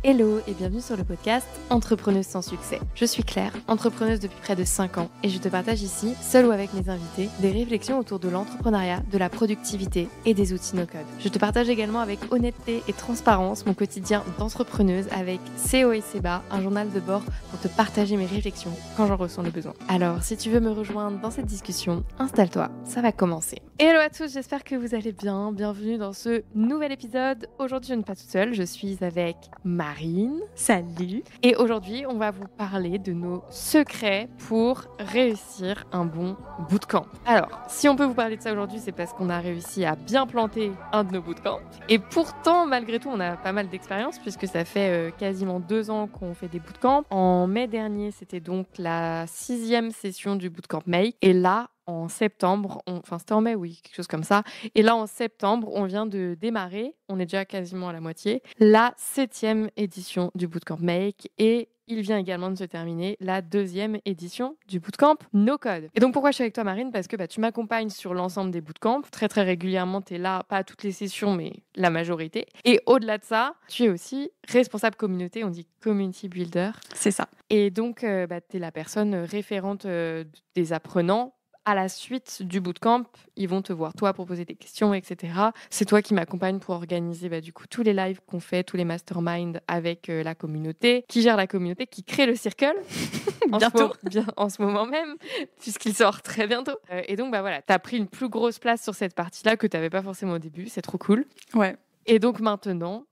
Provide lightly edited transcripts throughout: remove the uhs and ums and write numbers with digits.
Hello et bienvenue sur le podcast Entrepreneuse sans succès. Je suis Claire, entrepreneuse depuis près de 5 ans et je te partage ici, seule ou avec mes invités, des réflexions autour de l'entrepreneuriat, de la productivité et des outils no-code. Je te partage également avec honnêteté et transparence mon quotidien d'entrepreneuse avec ses hauts et ses bas, un journal de bord pour te partager mes réflexions quand j'en ressens le besoin. Alors, si tu veux me rejoindre dans cette discussion, installe-toi, ça va commencer. Hello à tous, j'espère que vous allez bien. Bienvenue dans ce nouvel épisode. Aujourd'hui, je ne suis pas toute seule, je suis avec Marine. Salut. Et aujourd'hui, on va vous parler de nos secrets pour réussir un bon bootcamp. Alors, si on peut vous parler de ça aujourd'hui, c'est parce qu'on a réussi à bien planter un de nos bootcamps. Et pourtant, malgré tout, on a pas mal d'expérience puisque ça fait quasiment 2 ans qu'on fait des bootcamps. En mai dernier, c'était donc la 6e session du bootcamp Make. Et là, en septembre, c'était en mai, oui, quelque chose comme ça. Et là, en septembre, on vient de démarrer, on est déjà quasiment à la moitié, la 7e édition du Bootcamp Make. Et il vient également de se terminer la 2e édition du Bootcamp No Code. Et donc, pourquoi je suis avec toi, Marine ? Parce que tu m'accompagnes sur l'ensemble des bootcamps. Très, très régulièrement, tu es là, pas à toutes les sessions, mais la majorité. Et au-delà de ça, tu es aussi responsable communauté, on dit community builder. C'est ça. Et donc, tu es la personne référente des apprenants. À la suite du bootcamp, ils vont te voir, toi, pour poser des questions, etc. C'est toi qui m'accompagne pour organiser du coup tous les lives qu'on fait, tous les masterminds avec la communauté, qui gère la communauté, qui crée le circle. Bientôt. En ce moment même, puisqu'il sort très bientôt. Et donc, voilà, tu as pris une plus grosse place sur cette partie-là que tu n'avais pas forcément au début. C'est trop cool. Ouais. Et donc maintenant,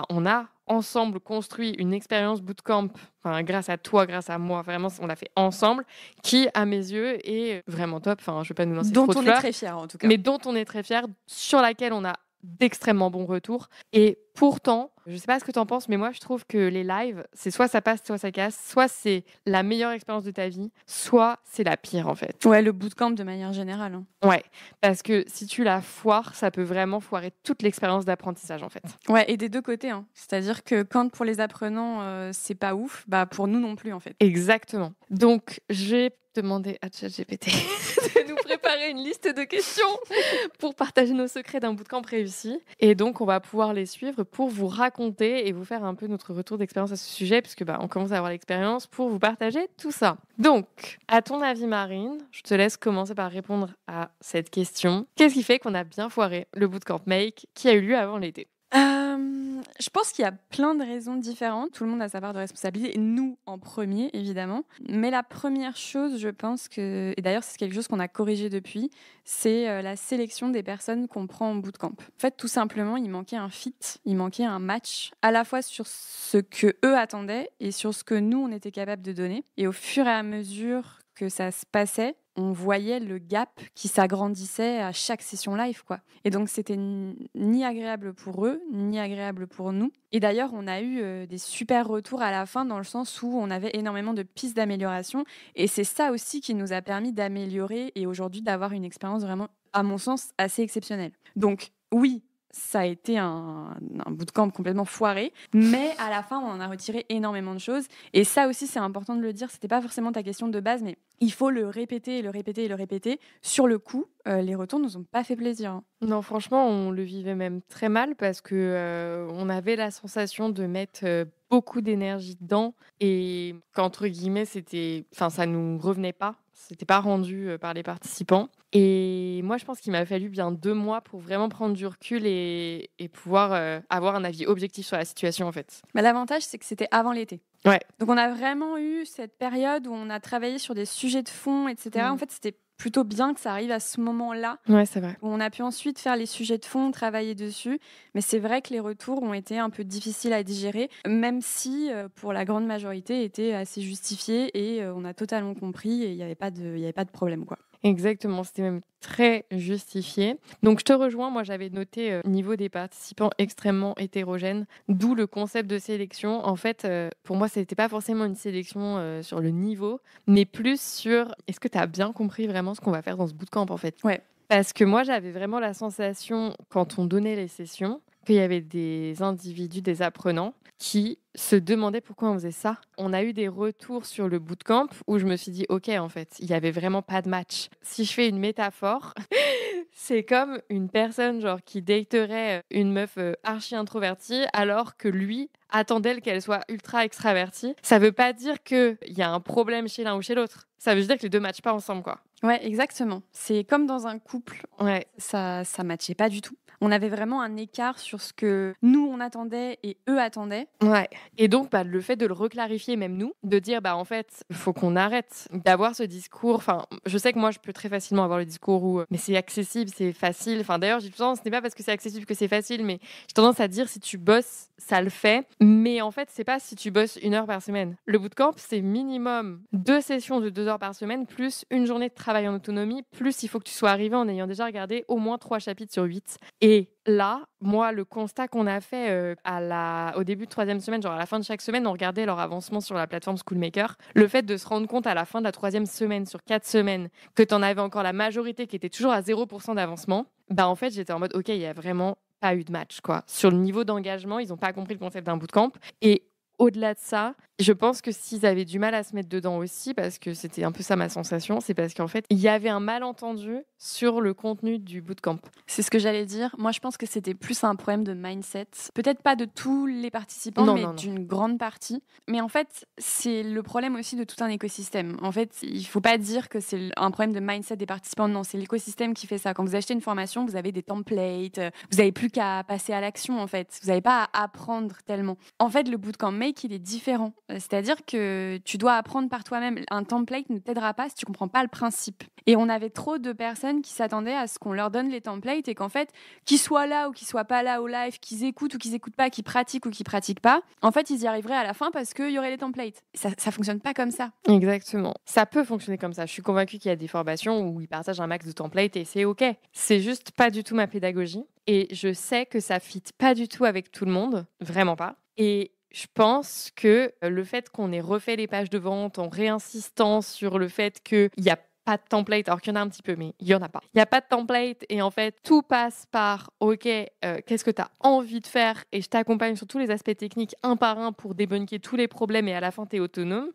on a ensemble construit une expérience bootcamp, grâce à toi, grâce à moi, vraiment, on l'a fait ensemble, qui, à mes yeux, est vraiment top. Je ne vais pas nous lancer trop de fleurs. Dont on est très fiers, en tout cas. Mais dont on est très fiers, sur laquelle on a d'extrêmement bons retours. Et pourtant, je sais pas ce que tu en penses, mais moi, je trouve que les lives, c'est soit ça passe, soit ça casse, soit c'est la meilleure expérience de ta vie, soit c'est la pire, en fait. Ouais, le bootcamp de manière générale. Ouais, parce que si tu la foires, ça peut vraiment foirer toute l'expérience d'apprentissage, en fait. Ouais, et des deux côtés. C'est-à-dire que quand pour les apprenants, c'est pas ouf, pour nous non plus, en fait. Exactement. Donc, j'ai demandé à ChatGPT de nous préparer une liste de questions pour partager nos secrets d'un bootcamp réussi. Et donc, on va pouvoir les suivre pour vous raconter et vous faire un peu notre retour d'expérience à ce sujet, puisque on commence à avoir l'expérience pour vous partager tout ça. Donc, à ton avis, Marine, je te laisse commencer par répondre à cette question. Qu'est-ce qui fait qu'on a bien foiré le bootcamp Make qui a eu lieu avant l'été ? Je pense qu'il y a plein de raisons différentes. Tout le monde a sa part de responsabilité, et nous en premier, évidemment. Mais la première chose, je pense que, et d'ailleurs c'est quelque chose qu'on a corrigé depuis, c'est la sélection des personnes qu'on prend en bootcamp. En fait, tout simplement, il manquait un fit, il manquait un match, à la fois sur ce que eux attendaient et sur ce que nous, on était capable de donner. Et au fur et à mesure que ça se passait, on voyait le gap qui s'agrandissait à chaque session live, quoi. Et donc, c'était ni agréable pour eux, ni agréable pour nous. Et d'ailleurs, on a eu des super retours à la fin, dans le sens où on avait énormément de pistes d'amélioration. Et c'est ça aussi qui nous a permis d'améliorer et aujourd'hui d'avoir une expérience vraiment, à mon sens, assez exceptionnelle. Donc, oui, ça a été un bootcamp complètement foiré, mais à la fin, on en a retiré énormément de choses. Et ça aussi, c'est important de le dire, c'était pas forcément ta question de base, mais il faut le répéter et le répéter et le répéter. Sur le coup, les retours nous ont pas fait plaisir. Non, franchement, on le vivait même très mal parce que on avait la sensation de mettre beaucoup d'énergie dedans et qu'entre guillemets, ça nous revenait pas. C'était pas rendu par les participants. Et moi, je pense qu'il m'a fallu bien 2 mois pour vraiment prendre du recul et pouvoir avoir un avis objectif sur la situation, en fait. L'avantage, c'est que c'était avant l'été. Ouais. Donc, on a vraiment eu cette période où on a travaillé sur des sujets de fond, etc. En fait, c'était plutôt bien que ça arrive à ce moment-là. Ouais, c'est vrai. Où on a pu ensuite faire les sujets de fond, travailler dessus. Mais c'est vrai que les retours ont été un peu difficiles à digérer, même si, pour la grande majorité, étaient assez justifiés et on a totalement compris et il n'y avait pas de problème, quoi. Exactement, c'était même très justifié. Donc je te rejoins, moi j'avais noté niveau des participants extrêmement hétérogène, d'où le concept de sélection. En fait, pour moi, c'était pas forcément une sélection sur le niveau, mais plus sur est-ce que tu as bien compris vraiment ce qu'on va faire dans ce bootcamp, en fait. Ouais. Parce que moi, j'avais vraiment la sensation, quand on donnait les sessions, qu'il y avait des individus, des apprenants, qui se demandaient pourquoi on faisait ça. On a eu des retours sur le bootcamp où je me suis dit, OK, en fait, il n'y avait vraiment pas de match. Si je fais une métaphore, c'est comme une personne genre qui daterait une meuf archi introvertie alors que lui attendait qu'elle soit ultra extravertie. Ça veut pas dire qu'il y a un problème chez l'un ou chez l'autre. Ça veut dire que les deux matchent pas ensemble, quoi. Ouais, exactement. C'est comme dans un couple. Ouais. Ça matchait pas du tout. On avait vraiment un écart sur ce que nous, on attendait et eux attendaient. Ouais. Et donc, le fait de le reclarifier, même nous, de dire, en fait, il faut qu'on arrête d'avoir ce discours. Enfin, je sais que moi, je peux très facilement avoir le discours où, mais c'est accessible, c'est facile. Enfin, d'ailleurs, j'ai tendance, ce n'est pas parce que c'est accessible que c'est facile, mais j'ai tendance à dire, si tu bosses, ça le fait. Mais en fait, c'est pas si tu bosses 1 heure par semaine. Le bootcamp, c'est minimum 2 sessions de 2 heures par semaine, plus une journée de travail en autonomie, plus il faut que tu sois arrivé en ayant déjà regardé au moins 3 chapitres sur 8. Et là, moi, le constat qu'on a fait au début de 3e semaine, genre à la fin de chaque semaine, on regardait leur avancement sur la plateforme Schoolmaker. Le fait de se rendre compte à la fin de la 3e semaine, sur 4 semaines, que tu en avais encore la majorité qui était toujours à 0% d'avancement, en fait, j'étais en mode, OK, il y a vraiment pas eu de match, quoi. Sur le niveau d'engagement, ils n'ont pas compris le concept d'un bootcamp. Et au-delà de ça, je pense que s'ils avaient du mal à se mettre dedans aussi, parce que c'était un peu ça ma sensation, c'est parce qu'en fait, il y avait un malentendu sur le contenu du bootcamp. C'est ce que j'allais dire. Moi, je pense que c'était plus un problème de mindset. Peut-être pas de tous les participants, mais d'une grande partie. Mais en fait, c'est le problème aussi de tout un écosystème. En fait, il faut pas dire que c'est un problème de mindset des participants. Non, c'est l'écosystème qui fait ça. Quand vous achetez une formation, vous avez des templates. Vous n'avez plus qu'à passer à l'action, en fait. Vous n'avez pas à apprendre tellement. En fait, le bootcamp Make, il est différent. C'est-à-dire que tu dois apprendre par toi-même. Un template ne t'aidera pas si tu comprends pas le principe. Et on avait trop de personnes qui s'attendaient à ce qu'on leur donne les templates et qu'en fait, qu'ils soient là ou qu'ils soient pas là au live, qu'ils écoutent ou qu'ils écoutent pas, qu'ils pratiquent ou qu'ils pratiquent pas, en fait, ils y arriveraient à la fin parce qu'il y aurait les templates. Ça fonctionne pas comme ça. Exactement. Ça peut fonctionner comme ça. Je suis convaincue qu'il y a des formations où ils partagent un max de templates et c'est OK. C'est juste pas du tout ma pédagogie. Et je sais que ça fit pas du tout avec tout le monde. Vraiment pas. Et je pense que le fait qu'on ait refait les pages de vente en réinsistant sur le fait qu'il y a pas de template, alors qu'il y en a un petit peu, mais il y en a pas. Il n'y a pas de template et en fait, tout passe par OK, qu'est-ce que tu as envie de faire et je t'accompagne sur tous les aspects techniques un par un pour débunker tous les problèmes et à la fin, tu es autonome.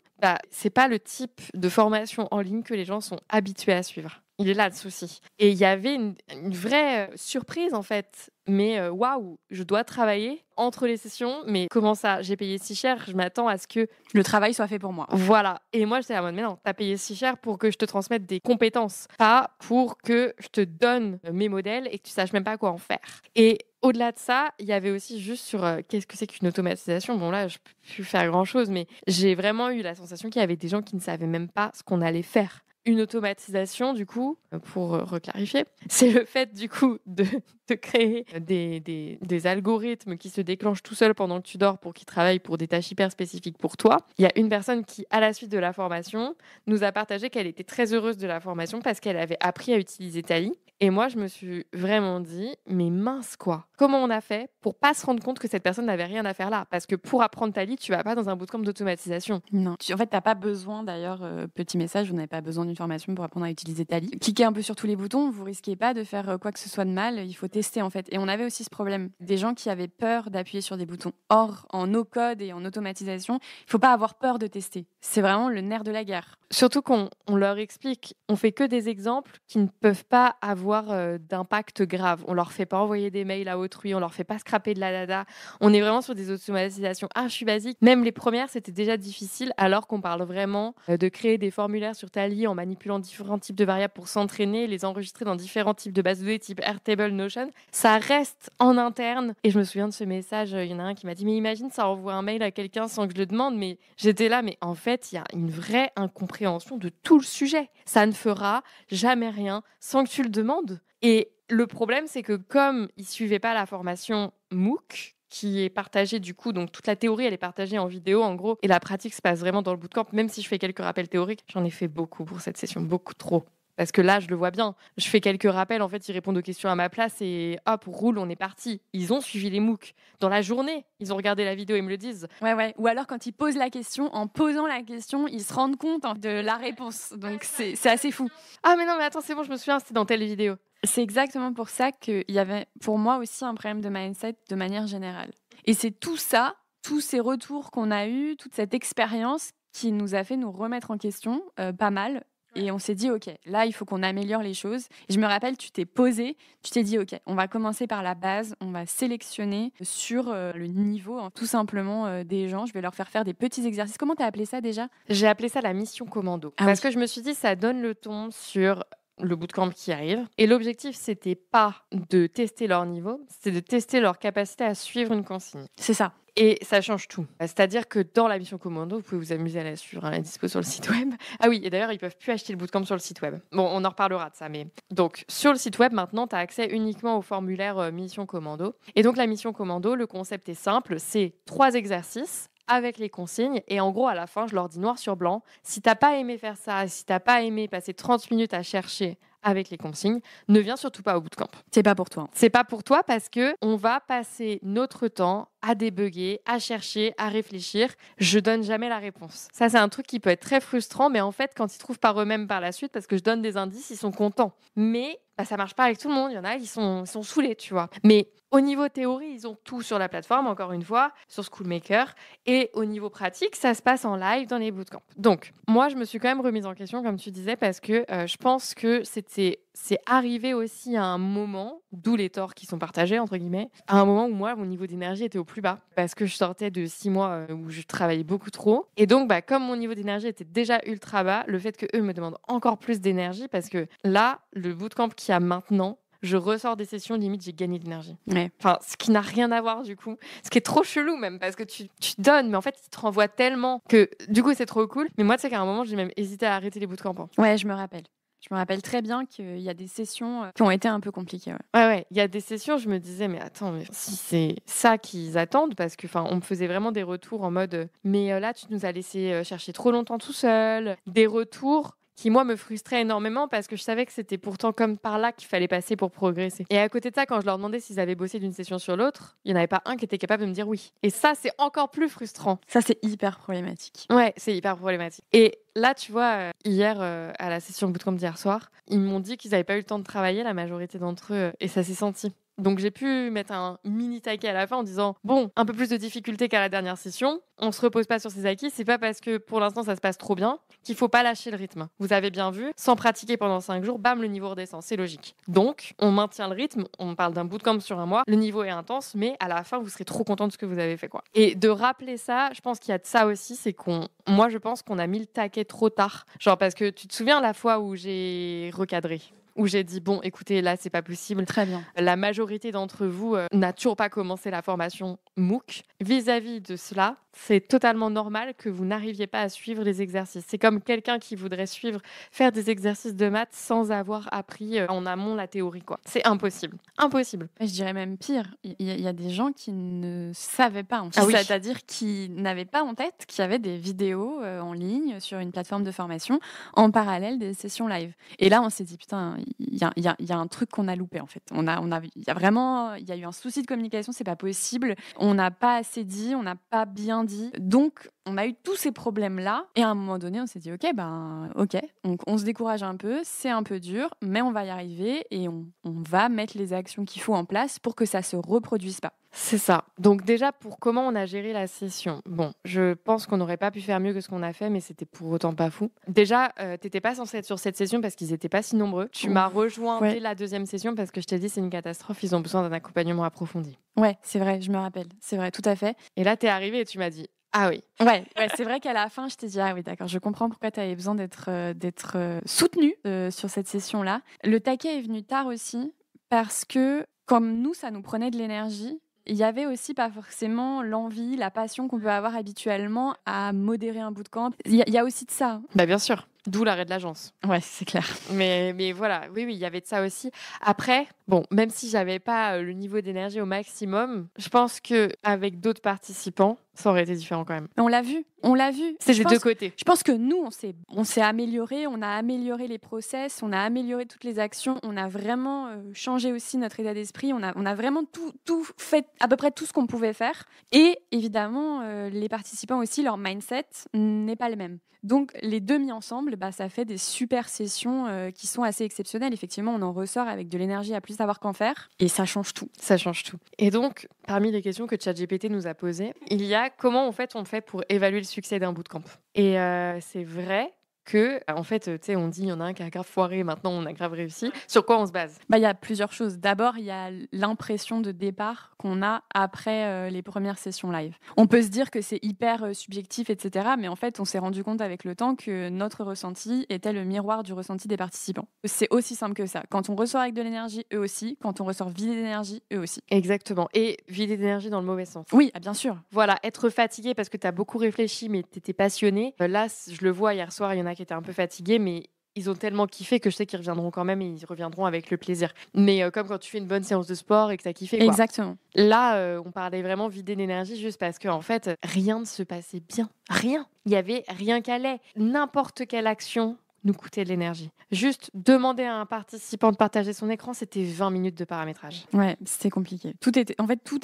C'est pas le type de formation en ligne que les gens sont habitués à suivre. Il est là le souci. Et il y avait une vraie surprise en fait. Mais waouh, je dois travailler entre les sessions. Mais comment ça? J'ai payé si cher, je m'attends à ce que le travail soit fait pour moi. Voilà. Et moi, j'étais en mode, mais non, t'as payé si cher pour que je te transmette des compétences, pas pour que je te donne mes modèles et que tu saches même pas quoi en faire. Et au-delà de ça, il y avait aussi juste sur qu'est-ce que c'est qu'une automatisation. Bon, là, je peux plus faire grand-chose, mais j'ai vraiment eu la sensation qu'il y avait des gens qui ne savaient même pas ce qu'on allait faire. Une automatisation, du coup, pour reclarifier, c'est le fait, du coup, de créer des algorithmes qui se déclenchent tout seuls pendant que tu dors pour qu'ils travaillent pour des tâches hyper spécifiques pour toi. Il y a une personne qui, à la suite de la formation, nous a partagé qu'elle était très heureuse de la formation parce qu'elle avait appris à utiliser Tally. Et moi, je me suis vraiment dit, mais mince quoi, comment on a fait pour pas se rendre compte que cette personne n'avait rien à faire là? Parce que pour apprendre Tally, tu vas pas dans un bootcamp d'automatisation. Non, en fait, t'as pas besoin d'ailleurs, petit message, vous n'avez pas besoin d'une formation pour apprendre à utiliser Tally. Cliquez un peu sur tous les boutons, vous risquez pas de faire quoi que ce soit de mal, il faut tester en fait. Et on avait aussi ce problème, des gens qui avaient peur d'appuyer sur des boutons. Or, en no-code et en automatisation, il faut pas avoir peur de tester. C'est vraiment le nerf de la guerre. Surtout qu'on leur explique, on fait que des exemples qui ne peuvent pas avoir d'impact grave. On leur fait pas envoyer des mails à autrui, on leur fait pas scraper de la data. On est vraiment sur des automatisations archi basiques. Même les premières, c'était déjà difficile, alors qu'on parle vraiment de créer des formulaires sur Tally en manipulant différents types de variables pour s'entraîner, les enregistrer dans différents types de bases de données type Airtable, Notion. Ça reste en interne. Et je me souviens de ce message, il y en a un qui m'a dit, mais imagine, ça envoie un mail à quelqu'un sans que je le demande. Mais j'étais là, mais en fait, il y a une vraie incompréhension de tout le sujet. Ça ne fera jamais rien sans que tu le demandes. Et le problème, c'est que comme ils ne suivaient pas la formation MOOC, qui est partagée du coup, donc toute la théorie, elle est partagée en vidéo en gros, et la pratique se passe vraiment dans le bootcamp, même si je fais quelques rappels théoriques, j'en ai fait beaucoup pour cette session, beaucoup trop. Parce que là, je le vois bien. Je fais quelques rappels, en fait, ils répondent aux questions à ma place et hop, roule, on est parti. Ils ont suivi les MOOC. Dans la journée, ils ont regardé la vidéo et me le disent. Ouais. Ou alors, quand ils posent la question, en posant la question, ils se rendent compte de la réponse. Donc, c'est assez fou. Ah, mais non, mais attends, c'est bon, je me souviens, c'était dans telle vidéo. C'est exactement pour ça qu'il y avait, pour moi aussi, un problème de mindset de manière générale. Et c'est tout ça, tous ces retours qu'on a eus, toute cette expérience qui nous a fait nous remettre en question, pas mal. Et on s'est dit, OK, là, il faut qu'on améliore les choses. Et je me rappelle, tu t'es posé, tu t'es dit, OK, on va commencer par la base, on va sélectionner sur le niveau, tout simplement, des gens. Je vais leur faire des petits exercices. Comment tu as appelé ça déjà? J'ai appelé ça la mission commando. Ah parce oui. que je me suis dit, ça donne le ton sur le bootcamp qui arrive. Et l'objectif, c'était pas de tester leur niveau, c'était de tester leur capacité à suivre une consigne. C'est ça. Et ça change tout. C'est-à-dire que dans la mission commando, vous pouvez vous amuser à la suivre, elle est dispo sur le site web. Ah oui, et d'ailleurs, ils peuvent plus acheter le bootcamp sur le site web. Bon, on en reparlera de ça, mais... Donc, sur le site web, maintenant, tu as accès uniquement au formulaire mission commando. Et donc, la mission commando, le concept est simple, c'est 3 exercices avec les consignes. Et en gros, à la fin, je leur dis noir sur blanc, si t'as pas aimé faire ça, si t'as pas aimé passer 30 minutes à chercher avec les consignes, ne viens surtout pas au bootcamp. C'est pas pour toi. C'est pas pour toi parce que on va passer notre temps à débugger, à chercher, à réfléchir. Je donne jamais la réponse. Ça, c'est un truc qui peut être très frustrant, mais en fait, quand ils trouvent par eux-mêmes par la suite, parce que je donne des indices, ils sont contents. Mais ça marche pas avec tout le monde. Il y en a, ils sont saoulés, tu vois. Mais au niveau théorie, ils ont tout sur la plateforme, encore une fois, sur Schoolmaker. Et au niveau pratique, ça se passe en live dans les bootcamps. Donc, moi, je me suis quand même remise en question, comme tu disais, parce que je pense que c'est arrivé aussi à un moment, d'où les torts qui sont partagés, entre guillemets, à un moment où moi, mon niveau d'énergie était au plus bas, parce que je sortais de 6 mois où je travaillais beaucoup trop. Et donc, comme mon niveau d'énergie était déjà ultra bas, le fait qu'eux me demandent encore plus d'énergie, parce que là, le bootcamp qu'il y a maintenant, je ressors des sessions, limite, j'ai gagné de l'énergie. Ouais. Enfin, ce qui n'a rien à voir, du coup. Ce qui est trop chelou, même, parce que tu donnes, mais en fait, ils te renvoient tellement que, du coup, c'est trop cool. Mais moi, tu sais qu'à un moment, j'ai même hésité à arrêter les bootcamps. Hein. Ouais, je me rappelle. Je me rappelle très bien qu'il y a des sessions qui ont été un peu compliquées. Ouais. Il y a des sessions, je me disais, mais attends, mais si c'est ça qu'ils attendent, parce que, on me faisait vraiment des retours en mode, mais là, tu nous as laissé chercher trop longtemps tout seul. Des retours qui, moi, me frustraient énormément parce que je savais que c'était pourtant comme par là qu'il fallait passer pour progresser. Et à côté de ça, quand je leur demandais s'ils avaient bossé d'une session sur l'autre, il n'y en avait pas un qui était capable de me dire oui. Et ça, c'est encore plus frustrant. Ça, c'est hyper problématique. Ouais, c'est hyper problématique. Et là, tu vois, hier, à la session bootcamp d'hier soir, ils m'ont dit qu'ils n'avaient pas eu le temps de travailler, la majorité d'entre eux, et ça s'est senti. Donc j'ai pu mettre un mini taquet à la fin en disant bon, un peu plus de difficulté qu'à la dernière session, on se repose pas sur ses acquis, c'est pas parce que pour l'instant ça se passe trop bien qu'il faut pas lâcher le rythme. Vous avez bien vu, sans pratiquer pendant 5 jours, bam, le niveau redescend, c'est logique. Donc on maintient le rythme, on parle d'un bootcamp sur un mois, le niveau est intense, mais à la fin vous serez trop content de ce que vous avez fait quoi. Et de rappeler ça, je pense qu'il y a de ça aussi, c'est moi je pense qu'on a mis le taquet trop tard. Genre parce que tu te souviens la fois où j'ai recadré, où j'ai dit bon, écoutez, là c'est pas possible. Très bien. La majorité d'entre vous n'a toujours pas commencé la formation MOOC. Vis-à-vis de cela, c'est totalement normal que vous n'arriviez pas à suivre les exercices. C'est comme quelqu'un qui voudrait faire des exercices de maths sans avoir appris en amont la théorie, quoi. C'est impossible. Impossible. Je dirais même pire. Il y a des gens qui ne savaient pas. Ah oui. C'est-à-dire qui n'avaient pas en tête qu'il y avait des vidéos en ligne sur une plateforme de formation en parallèle des sessions live. Et là, on s'est dit, putain, il y a un truc qu'on a loupé, en fait. Il y a eu un souci de communication, c'est pas possible. On n'a pas assez dit, on n'a pas bien dit. Donc, on a eu tous ces problèmes-là. Et à un moment donné, on s'est dit, OK. Donc, on se décourage un peu, c'est un peu dur, mais on va y arriver et on va mettre les actions qu'il faut en place pour que ça se reproduise pas. C'est ça. Donc déjà, pour comment on a géré la session. Bon, je pense qu'on n'aurait pas pu faire mieux que ce qu'on a fait, mais c'était pour autant pas fou. Déjà, t'étais pas censé être sur cette session parce qu'ils étaient pas si nombreux. Tu m'as rejoint dès la deuxième session parce que je t'ai dit c'est une catastrophe, ils ont besoin d'un accompagnement approfondi. Ouais, c'est vrai, je me rappelle. C'est vrai, tout à fait. Et là, t'es arrivée et tu m'as dit ah oui. Ouais, c'est vrai qu'à la fin, je t'ai dit ah oui, d'accord, je comprends pourquoi tu avais besoin d'être soutenue sur cette session-là. Le taquet est venu tard aussi parce que comme nous, ça nous prenait de l'énergie. Il y avait aussi pas forcément l'envie, la passion qu'on peut avoir habituellement à modérer un bootcamp. Il y a aussi de ça. Bah bien sûr. D'où l'arrêt de l'agence. Ouais, c'est clair. Mais voilà, oui, il y avait de ça aussi. Après, bon, même si j'avais pas le niveau d'énergie au maximum, je pense que avec d'autres participants, ça aurait été différent quand même. On l'a vu. C'est des deux côtés. Je pense que nous, on s'est amélioré, on a amélioré les process, on a amélioré toutes les actions, on a vraiment changé aussi notre état d'esprit, on a vraiment tout fait, à peu près tout ce qu'on pouvait faire. Et évidemment, les participants aussi, leur mindset n'est pas le même. Donc, les deux mis ensemble, ça fait des super sessions qui sont assez exceptionnelles. Effectivement, on en ressort avec de l'énergie à plus savoir qu'en faire. Et ça change tout. Ça change tout. Et donc, parmi les questions que ChatGPT nous a posées, il y a comment en fait on fait pour évaluer le succès d'un bootcamp. Et c'est vrai que, en fait, tu sais, on dit il y en a un qui a grave foiré, maintenant on a grave réussi. Sur quoi on se base? Bah, il y a plusieurs choses. D'abord, il y a l'impression de départ qu'on a après les premières sessions live. On peut se dire que c'est hyper subjectif, etc. Mais en fait, on s'est rendu compte avec le temps que notre ressenti était le miroir du ressenti des participants. C'est aussi simple que ça. Quand on ressort avec de l'énergie, eux aussi. Quand on ressort vidé d'énergie, eux aussi. Exactement. Et vider d'énergie dans le mauvais sens. Oui, bien sûr. Voilà, être fatigué parce que tu as beaucoup réfléchi, mais tu étais passionné. Là, je le vois hier soir, il y en a qui étaient un peu fatigués, mais ils ont tellement kiffé que je sais qu'ils reviendront quand même et ils reviendront avec le plaisir. Mais comme quand tu fais une bonne séance de sport et que tu as kiffé, quoi. Exactement. Là, on parlait vraiment vider d'énergie juste parce qu'en fait, rien ne se passait bien. Rien. Il y avait rien qu'allait. N'importe quelle action nous coûtait de l'énergie. Juste demander à un participant de partager son écran, c'était 20 minutes de paramétrage. Ouais, c'était compliqué. Tout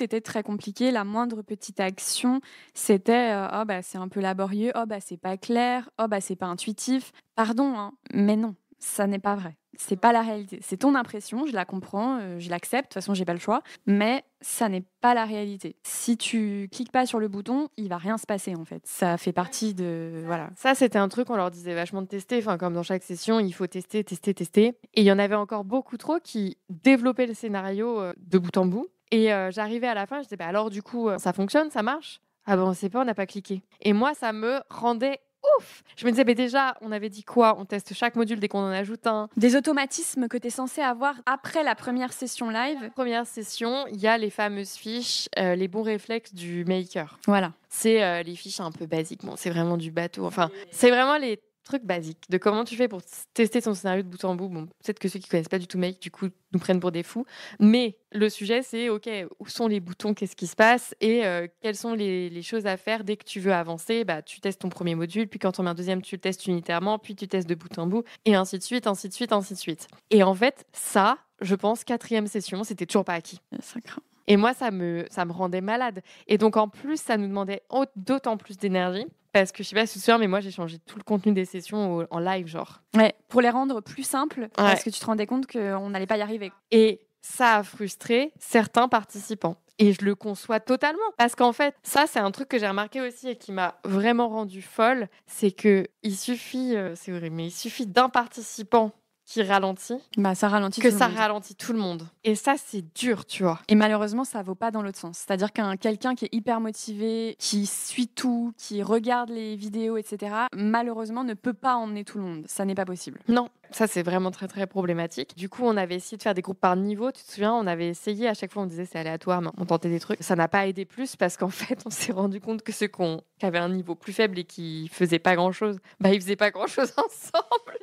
était très compliqué. La moindre petite action, c'était oh bah c'est un peu laborieux, oh bah c'est pas clair, oh bah c'est pas intuitif. Pardon, hein, mais non, ça n'est pas vrai. C'est pas la réalité. C'est ton impression, je la comprends, je l'accepte. De toute façon, j'ai pas le choix. Mais ça n'est pas la réalité. Si tu cliques pas sur le bouton, il va rien se passer en fait. Ça fait partie de voilà. Ça, c'était un truc qu'on leur disait vachement de tester. Enfin, comme dans chaque session, il faut tester, tester, tester. Et il y en avait encore beaucoup trop qui développaient le scénario de bout en bout. Et j'arrivais à la fin, je disais, bah alors du coup, ça fonctionne, ça marche? Ah ben, on sait pas, on n'a pas cliqué. Et moi, ça me rendait ouf. Je me disais, mais déjà, on avait dit quoi? On teste chaque module dès qu'on en ajoute un. Des automatismes que tu es censé avoir après la première session live. Première session, il y a les fameuses fiches, les bons réflexes du maker. Voilà. C'est les fiches un peu basiques. Bon, c'est vraiment du bateau. Enfin, c'est vraiment les trucs basiques de comment tu fais pour tester ton scénario de bout en bout. Bon, peut-être que ceux qui connaissent pas du tout Make, du coup, nous prennent pour des fous. Mais le sujet, c'est, OK, où sont les boutons, qu'est-ce qui se passe et quelles sont les choses à faire dès que tu veux avancer. Bah, tu testes ton premier module, puis quand tu en mets un deuxième, tu le testes unitairement, puis tu testes de bout en bout, et ainsi de suite, ainsi de suite, ainsi de suite. Et en fait, ça, je pense, 4e session, c'était toujours pas acquis. Ça craint. Et moi, ça me rendait malade. Et donc, en plus, ça nous demandait d'autant plus d'énergie. Parce que je sais pas si tu te souviens, mais moi, j'ai changé tout le contenu des sessions en live, genre. Ouais, pour les rendre plus simples, parce que tu te rendais compte qu'on n'allait pas y arriver. Et ça a frustré certains participants. Et je le conçois totalement. Parce qu'en fait, ça, c'est un truc que j'ai remarqué aussi et qui m'a vraiment rendue folle. C'est qu'il suffit, c'est horrible, mais il suffit d'un participant qui ralentit, bah, ça ralentit que tout le ça monde. ralentit tout le monde. Et ça, c'est dur, tu vois. Et malheureusement, ça vaut pas dans l'autre sens. C'est-à-dire quelqu'un qui est hyper motivé, qui suit tout, qui regarde les vidéos, etc., malheureusement, ne peut pas emmener tout le monde. Ça n'est pas possible. Non, ça, c'est vraiment très, très problématique. Du coup, on avait essayé de faire des groupes par niveau. Tu te souviens, on avait essayé, à chaque fois, on disait c'est aléatoire, mais on tentait des trucs. Ça n'a pas aidé plus parce qu'en fait, on s'est rendu compte que ceux qui avaient un niveau plus faible et qui faisaient pas grand-chose, bah, ils faisaient pas grand-chose ensemble.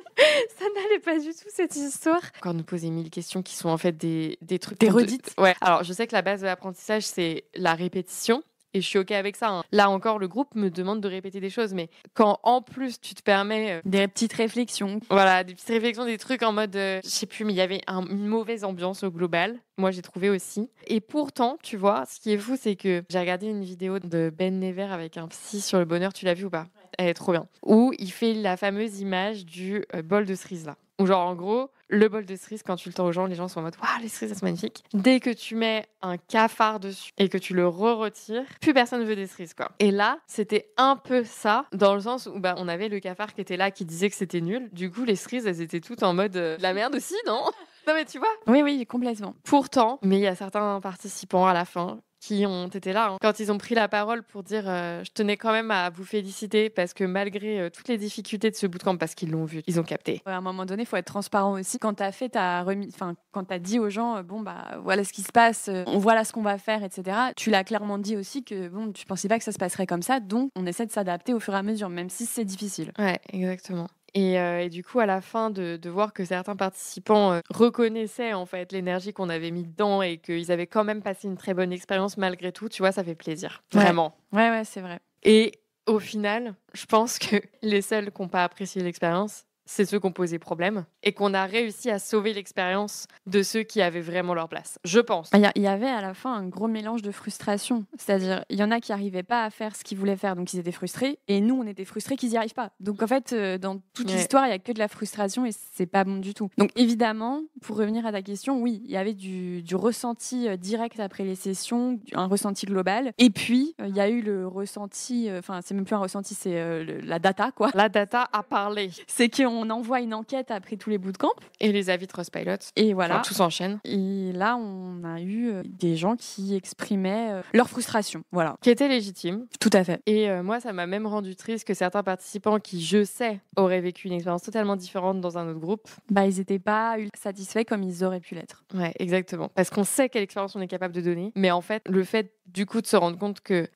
Ça n'allait pas du tout, cette histoire. Encore nous poser 1000 questions qui sont en fait des trucs... Des redites. Ouais. Alors, je sais que la base de l'apprentissage, c'est la répétition. Et je suis OK avec ça. Là encore, le groupe me demande de répéter des choses. Mais quand, en plus, tu te permets... des petites réflexions. Voilà, des petites réflexions, des trucs en mode... je sais plus, mais il y avait une mauvaise ambiance au global. Moi, j'ai trouvé aussi. Et pourtant, tu vois, ce qui est fou, c'est que j'ai regardé une vidéo de Ben Never avec un psy sur le bonheur. Tu l'as vu ou pas? Elle est trop bien. Où il fait la fameuse image du bol de cerises, là. Ou genre, en gros, le bol de cerises, quand tu le tends aux gens, les gens sont en mode « Waouh, les cerises, elles sont magnifiques !» Dès que tu mets un cafard dessus et que tu le retires, plus personne ne veut des cerises, quoi. Et là, c'était un peu ça, dans le sens où on avait le cafard qui était là, qui disait que c'était nul. Du coup, les cerises, elles étaient toutes en mode la merde aussi, non? Non, mais tu vois? Oui, complètement. Pourtant, mais il y a certains participants à la fin qui ont été là. Quand ils ont pris la parole pour dire je tenais quand même à vous féliciter parce que malgré toutes les difficultés de ce bootcamp, parce qu'ils l'ont vu, ils ont capté. À un moment donné, il faut être transparent aussi. Quand tu as fait quand tu as dit aux gens bon bah voilà ce qui se passe, voilà ce qu'on va faire, etc. Tu l'as clairement dit aussi que bon tu pensais pas que ça se passerait comme ça, donc on essaie de s'adapter au fur et à mesure, même si c'est difficile. Ouais, exactement. Et du coup, à la fin, de voir que certains participants reconnaissaient en fait l'énergie qu'on avait mis dedans et qu'ils avaient quand même passé une très bonne expérience malgré tout, tu vois, ça fait plaisir. Vraiment. Ouais, c'est vrai. Et au final, je pense que les seuls qui n'ont pas apprécié l'expérience, c'est ceux qui ont posé problème et qu'on a réussi à sauver l'expérience de ceux qui avaient vraiment leur place. Je pense. Il y avait à la fin un gros mélange de frustration. C'est-à-dire, il y en a qui n'arrivaient pas à faire ce qu'ils voulaient faire, donc ils étaient frustrés. Et nous, on était frustrés qu'ils n'y arrivent pas. Donc en fait, dans toute l'histoire, il n'y a que de la frustration et c'est pas bon du tout. Donc évidemment, pour revenir à ta question, oui, il y avait du ressenti direct après les sessions, un ressenti global. Et puis, il y a eu le ressenti, enfin, c'est même plus un ressenti, c'est la data, quoi. La data a parlé. C'est qu'on envoie une enquête après tous les bootcamps. Et les avis Trustpilot. Et voilà. Enfin, tout s'enchaîne. Et là, on a eu des gens qui exprimaient leur frustration. Voilà. Qui était légitime. Tout à fait. Et moi, ça m'a même rendu triste que certains participants qui, je sais, auraient vécu une expérience totalement différente dans un autre groupe. Bah, ils n'étaient pas satisfaits comme ils auraient pu l'être. Ouais, exactement. Parce qu'on sait quelle expérience on est capable de donner. Mais en fait, le fait, du coup, de se rendre compte que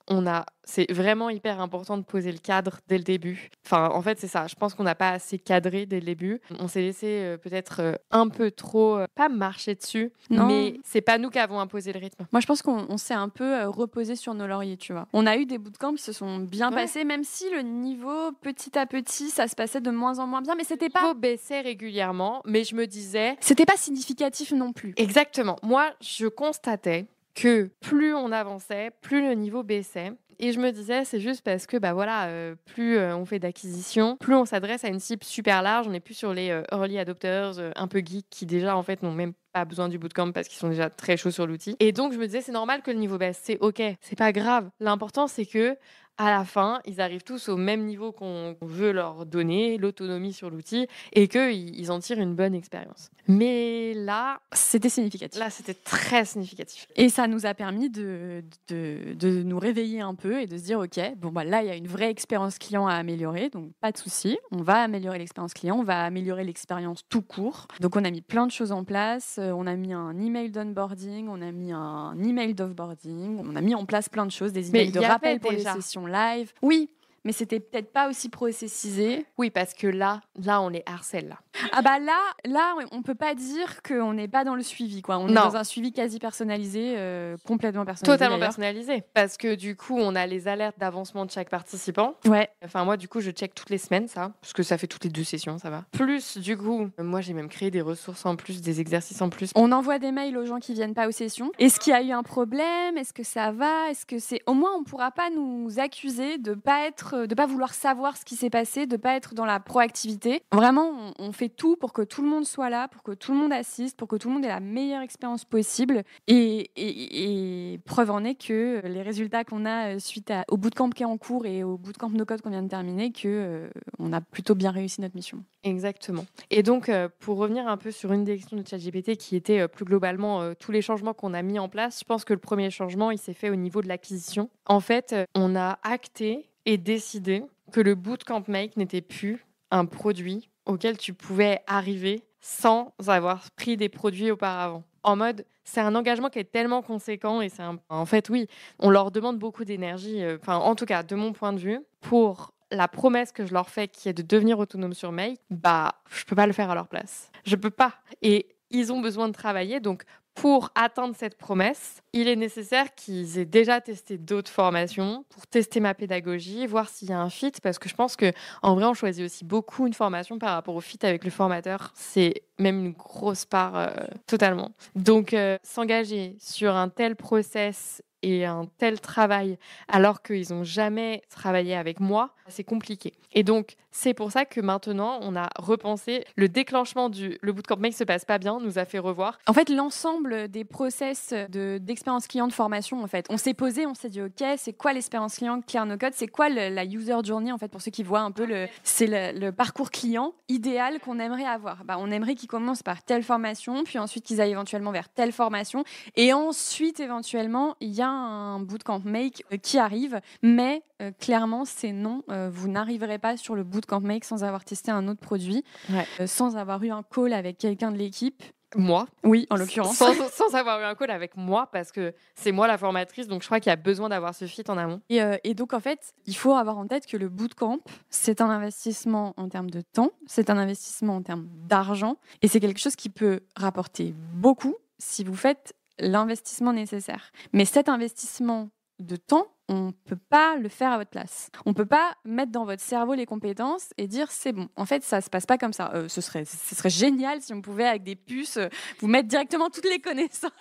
c'est vraiment hyper important de poser le cadre dès le début. Enfin, en fait, c'est ça. Je pense qu'on n'a pas assez cadré dès le début. On s'est laissé peut-être un peu trop, pas marcher dessus, mais c'est pas nous qui avons imposé le rythme. Moi, je pense qu'on s'est un peu reposé sur nos lauriers, tu vois. On a eu des bootcamps qui se sont bien passés, même si le niveau, petit à petit, ça se passait de moins en moins bien, mais c'était pas... Le niveau baissait régulièrement, mais je me disais... C'était pas significatif non plus. Exactement. Moi, je constatais que plus on avançait, plus le niveau baissait. Et je me disais, c'est juste parce que plus on fait d'acquisition, plus on s'adresse à une cible super large. On n'est plus sur les early adopters un peu geeks qui déjà en fait n'ont même pas besoin du bootcamp parce qu'ils sont déjà très chauds sur l'outil. Et donc je me disais, c'est normal que le niveau baisse, c'est ok, c'est pas grave. L'important c'est que à la fin, ils arrivent tous au même niveau qu'on veut leur donner, l'autonomie sur l'outil, et qu'ils en tirent une bonne expérience. Mais là, c'était significatif. Là, c'était très significatif. Et ça nous a permis de nous réveiller un peu et de se dire, OK, là, il y a une vraie expérience client à améliorer, donc pas de souci. On va améliorer l'expérience client, on va améliorer l'expérience tout court. Donc, on a mis plein de choses en place. On a mis un email d'onboarding, on a mis un email d'offboarding, on a mis en place plein de choses, des emails de rappel pour les sessions live. Oui, mais c'était peut-être pas aussi processisé. Oui, parce que là, on les harcèle. Ah bah là, on peut pas dire qu'on n'est pas dans le suivi, quoi. On est dans un suivi quasi personnalisé, complètement personnalisé. Totalement personnalisé. Parce que du coup, on a les alertes d'avancement de chaque participant. Ouais. Enfin, moi, du coup, je check toutes les semaines, ça. Parce que ça fait toutes les 2 sessions, ça va. Plus, du coup, moi, j'ai même créé des ressources en plus, des exercices en plus. On envoie des mails aux gens qui viennent pas aux sessions. Est-ce qu'il y a eu un problème? Est-ce que ça va? Est-ce que c'est... Au moins, on pourra pas nous accuser de pas vouloir savoir ce qui s'est passé, de pas être dans la proactivité. Vraiment, on fait tout pour que tout le monde soit là, pour que tout le monde assiste, pour que tout le monde ait la meilleure expérience possible. Et preuve en est que les résultats qu'on a suite au bootcamp qui est en cours et au bootcamp no-code qu'on vient de terminer, on a plutôt bien réussi notre mission. Exactement. Et donc, pour revenir un peu sur une des questions de ChatGPT qui était plus globalement tous les changements qu'on a mis en place, je pense que le premier changement, il s'est fait au niveau de l'acquisition. En fait, on a acté et décidé que le Bootcamp Make n'était plus un produit auquel tu pouvais arriver sans avoir pris des produits auparavant. En mode, c'est un engagement qui est tellement conséquent et en fait, oui, on leur demande beaucoup d'énergie, en tout cas, de mon point de vue, pour la promesse que je leur fais qui est de devenir autonome sur Make, je peux pas le faire à leur place. Je peux pas. Et ils ont besoin de travailler, donc pour atteindre cette promesse, il est nécessaire qu'ils aient déjà testé d'autres formations pour tester ma pédagogie, voir s'il y a un fit, parce que je pense qu'en vrai, on choisit aussi beaucoup une formation par rapport au fit avec le formateur. C'est même une grosse part totalement. Donc, s'engager sur un tel process et un tel travail alors qu'ils n'ont jamais travaillé avec moi, c'est compliqué. Et donc, c'est pour ça que maintenant, on a repensé le déclenchement le Bootcamp Make se passe pas bien, nous a fait revoir. En fait, l'ensemble des process d'expérience client de formation, en fait, on s'est posé, on s'est dit, OK, c'est quoi l'expérience client Clear No Code? C'est quoi la user journey, en fait, pour ceux qui voient un peu c'est le parcours client idéal qu'on aimerait avoir. On aimerait qu'ils commencent par telle formation, puis ensuite qu'ils aillent éventuellement vers telle formation, et ensuite, éventuellement, il y a un Bootcamp Make qui arrive, mais clairement, c'est non. Vous n'arriverez pas sur le Bootcamp Make sans avoir testé un autre produit, sans avoir eu un call avec quelqu'un de l'équipe. Moi. Oui, en l'occurrence. Sans avoir eu un call avec moi, parce que c'est moi la formatrice, donc je crois qu'il y a besoin d'avoir ce fit en amont. Et donc, en fait, il faut avoir en tête que le bootcamp, c'est un investissement en termes de temps, c'est un investissement en termes d'argent, et c'est quelque chose qui peut rapporter beaucoup si vous faites l'investissement nécessaire. Mais cet investissement de temps, on peut pas le faire à votre place. On peut pas mettre dans votre cerveau les compétences et dire c'est bon. En fait, ça se passe pas comme ça. Ce serait génial si on pouvait avec des puces vous mettre directement toutes les connaissances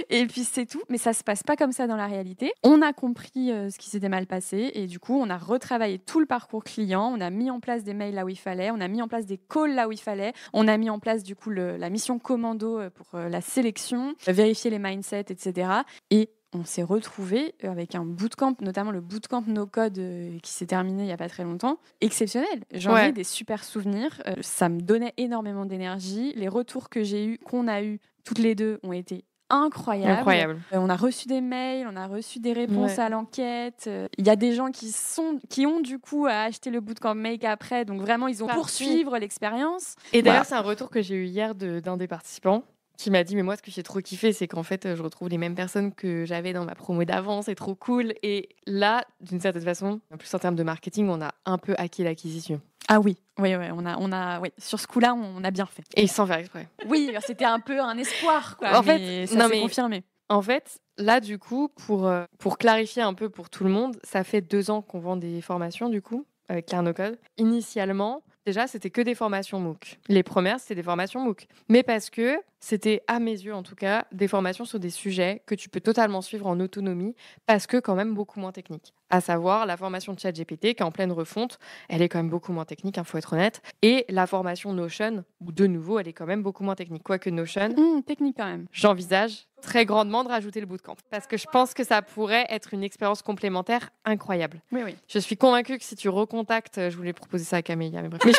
et puis c'est tout. Mais ça se passe pas comme ça dans la réalité. On a compris ce qui s'était mal passé et du coup, on a retravaillé tout le parcours client. On a mis en place des mails là où il fallait. On a mis en place des calls là où il fallait. On a mis en place du coup la mission commando pour la sélection, vérifier les mindsets, etc. Et on s'est retrouvés avec un bootcamp, notamment le bootcamp No Code qui s'est terminé il n'y a pas très longtemps, exceptionnel. J'en ai des super souvenirs. Ça me donnait énormément d'énergie. Les retours qu'on a eu toutes les deux ont été incroyable. On a reçu des mails, on a reçu des réponses à l'enquête. Il y a des gens qui ont du coup acheté le bootcamp Make après, donc vraiment ils ont poursuivre l'expérience. Et d'ailleurs, c'est un retour que j'ai eu hier d'un des participants qui m'a dit mais moi ce que j'ai trop kiffé c'est qu'en fait je retrouve les mêmes personnes que j'avais dans ma promo d'avant, c'est trop cool. Et là d'une certaine façon, en plus en termes de marketing, on a un peu hacké l'acquisition. Ah oui, sur ce coup-là on a bien fait. Et sans faire exprès. Oui, c'était un peu un espoir quoi. En fait, ça s'est confirmé. En fait, là du coup pour clarifier un peu pour tout le monde, ça fait 2 ans qu'on vend des formations du coup avec Claire No Code. Initialement, déjà, c'était que des formations MOOC. Les premières, c'était des formations MOOC. Mais parce que c'était, à mes yeux en tout cas, des formations sur des sujets que tu peux totalement suivre en autonomie parce que quand même beaucoup moins techniques. À savoir, la formation de ChatGPT, qui est en pleine refonte, elle est quand même beaucoup moins technique, faut être honnête. Et la formation Notion, où de nouveau, elle est quand même beaucoup moins technique. Quoique Notion, technique quand même. J'envisage très grandement de rajouter le bootcamp parce que je pense que ça pourrait être une expérience complémentaire incroyable. Oui. Je suis convaincue que si tu recontactes, je voulais proposer ça à Camélia, mais bref. Mais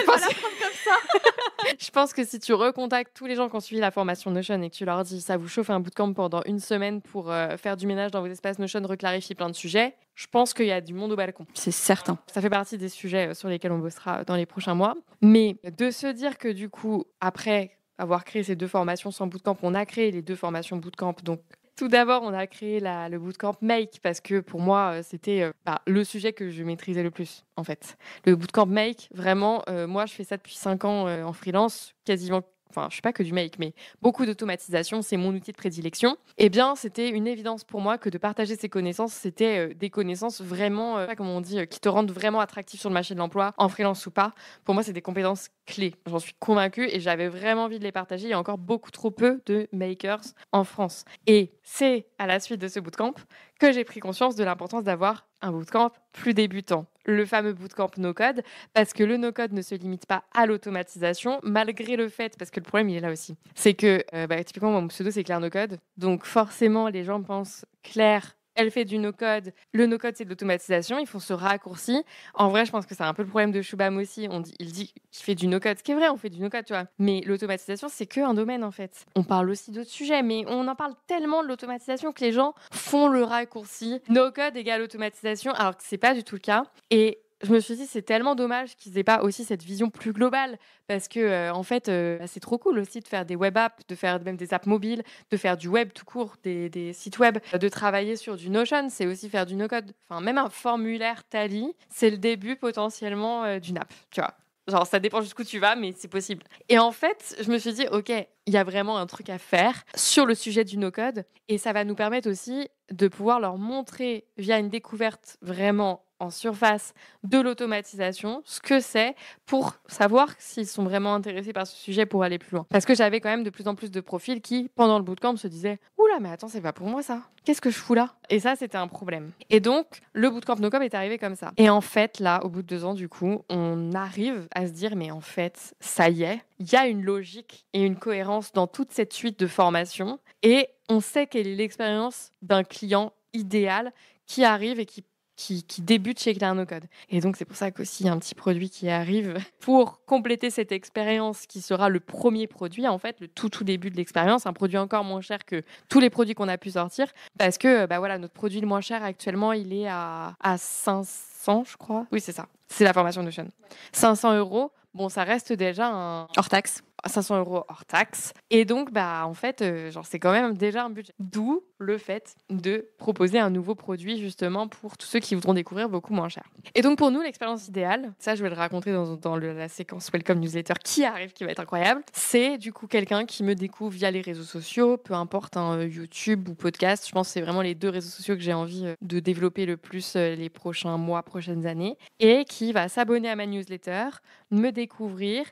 je pense que si tu recontactes tous les gens qui ont suivi la formation Notion et que tu leur dis ça vous chauffe un bootcamp pendant 1 semaine pour faire du ménage dans vos espaces Notion, reclarifier plein de sujets, je pense qu'il y a du monde au balcon. C'est certain. Ça fait partie des sujets sur lesquels on bossera dans les prochains mois. Mais de se dire que du coup, après avoir créé ces 2 formations sans bootcamp, on a créé les 2 formations bootcamp. Donc, tout d'abord, on a créé le bootcamp Make parce que pour moi, c'était le sujet que je maîtrisais le plus, en fait. Le bootcamp Make, vraiment, moi, je fais ça depuis 5 ans en freelance, quasiment. Enfin, je ne fais pas que du make, mais beaucoup d'automatisation, c'est mon outil de prédilection. Eh bien, c'était une évidence pour moi que de partager ces connaissances, c'était des connaissances vraiment, comme on dit, qui te rendent vraiment attractif sur le marché de l'emploi, en freelance ou pas. Pour moi, c'est des compétences clés. J'en suis convaincue et j'avais vraiment envie de les partager. Il y a encore beaucoup trop peu de makers en France. Et c'est à la suite de ce bootcamp que j'ai pris conscience de l'importance d'avoir un bootcamp plus débutant. Le fameux bootcamp no-code, parce que le no-code ne se limite pas à l'automatisation, malgré le fait, parce que le problème, il est là aussi, c'est que, typiquement, mon pseudo, c'est Claire No-code, donc forcément, les gens pensent Claire, elle fait du no-code, le no-code, c'est de l'automatisation, ils font ce raccourci. En vrai, je pense que c'est un peu le problème de Shubham aussi, il dit qu'il fait du no-code, ce qui est vrai, on fait du no-code, tu vois, mais l'automatisation, c'est qu'un domaine, en fait. On parle aussi d'autres sujets, mais on en parle tellement de l'automatisation que les gens font le raccourci no-code égale automatisation, alors que c'est pas du tout le cas. Et je me suis dit, c'est tellement dommage qu'ils aient pas aussi cette vision plus globale parce que, en fait, c'est trop cool aussi de faire des web apps, de faire même des apps mobiles, de faire du web tout court, des sites web, de travailler sur du Notion, c'est aussi faire du no-code. Enfin, même un formulaire Tally, c'est le début potentiellement d'une app, tu vois. Genre, ça dépend jusqu'où tu vas, mais c'est possible. Et en fait, je me suis dit, OK, il y a vraiment un truc à faire sur le sujet du no-code. Et ça va nous permettre aussi de pouvoir leur montrer, via une découverte vraiment en surface de l'automatisation, ce que c'est pour savoir s'ils sont vraiment intéressés par ce sujet pour aller plus loin. Parce que j'avais quand même de plus en plus de profils qui, pendant le bootcamp, se disaient « Oula, mais attends, c'est pas pour moi ça. Qu'est-ce que je fous là ?» Et ça, c'était un problème. Et donc, le bootcamp no-code est arrivé comme ça. Et en fait, là, au bout de 2 ans, du coup, on arrive à se dire « Mais en fait, ça y est, il y a une logique et une cohérence dans toute cette suite de formations. Et on sait quelle est l'expérience d'un client idéal qui arrive et qui débute chez Claire No Code. Et donc, c'est pour ça qu'aussi, il y a un petit produit qui arrive pour compléter cette expérience qui sera le premier produit, en fait, le tout début de l'expérience, un produit encore moins cher que tous les produits qu'on a pu sortir, parce que, notre produit le moins cher actuellement, il est à 500, je crois. Oui, c'est ça. C'est la formation Notion. 500 €. Bon, ça reste déjà un... Hors taxe. 500 € hors taxe. Et donc, en fait, c'est quand même déjà un budget. D'où le fait de proposer un nouveau produit justement pour tous ceux qui voudront découvrir beaucoup moins cher. Et donc pour nous, l'expérience idéale, ça je vais le raconter dans la séquence Welcome Newsletter qui arrive, qui va être incroyable, c'est du coup quelqu'un qui me découvre via les réseaux sociaux, peu importe, YouTube ou podcast. Je pense que c'est vraiment les 2 réseaux sociaux que j'ai envie de développer le plus les prochains mois, prochaines années, et qui va s'abonner à ma newsletter, me découvrir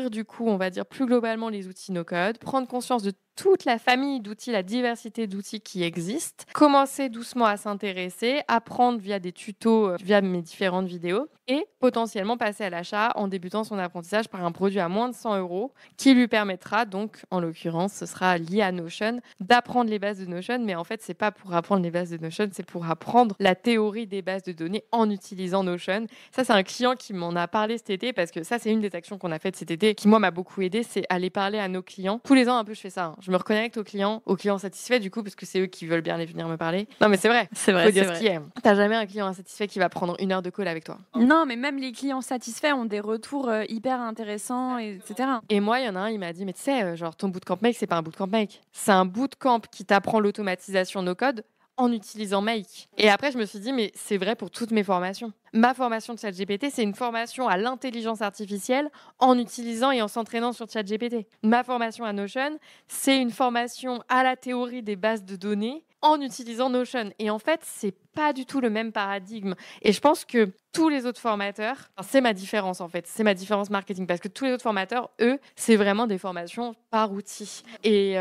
du coup, on va dire plus globalement les outils no-code, prendre conscience de toute la famille d'outils, la diversité d'outils qui existent, commencer doucement à s'intéresser, apprendre via des tutos, via mes différentes vidéos et potentiellement passer à l'achat en débutant son apprentissage par un produit à moins de 100 € qui lui permettra donc, en l'occurrence, ce sera lié à Notion, d'apprendre les bases de Notion, mais en fait, c'est pas pour apprendre les bases de Notion, c'est pour apprendre la théorie des bases de données en utilisant Notion. Ça, c'est un client qui m'en a parlé cet été parce que ça, c'est une des actions qu'on a faites cet été qui, moi, m'a beaucoup aidé, c'est aller parler à nos clients. Tous les ans, un peu, je fais ça. Je me reconnecte aux clients satisfaits, du coup, parce que c'est eux qui veulent bien venir me parler. Non, mais c'est vrai. C'est vrai, faut dire ce qui est. T'as jamais un client insatisfait qui va prendre 1 heure de call avec toi. Non, mais même les clients satisfaits ont des retours hyper intéressants, etc. Et moi, il y en a un, il m'a dit, mais tu sais, genre, ton bootcamp Make, c'est pas un bootcamp Make. C'est un bootcamp qui t'apprend l'automatisation no-code en utilisant Make. Et après, je me suis dit, mais c'est vrai pour toutes mes formations. Ma formation de ChatGPT, c'est une formation à l'intelligence artificielle en utilisant et en s'entraînant sur ChatGPT. Ma formation à Notion, c'est une formation à la théorie des bases de données en utilisant Notion. Et en fait, c'est pas du tout le même paradigme. Et je pense que tous les autres formateurs, c'est ma différence en fait, c'est ma différence marketing, parce que tous les autres formateurs, eux, c'est vraiment des formations par outil. Et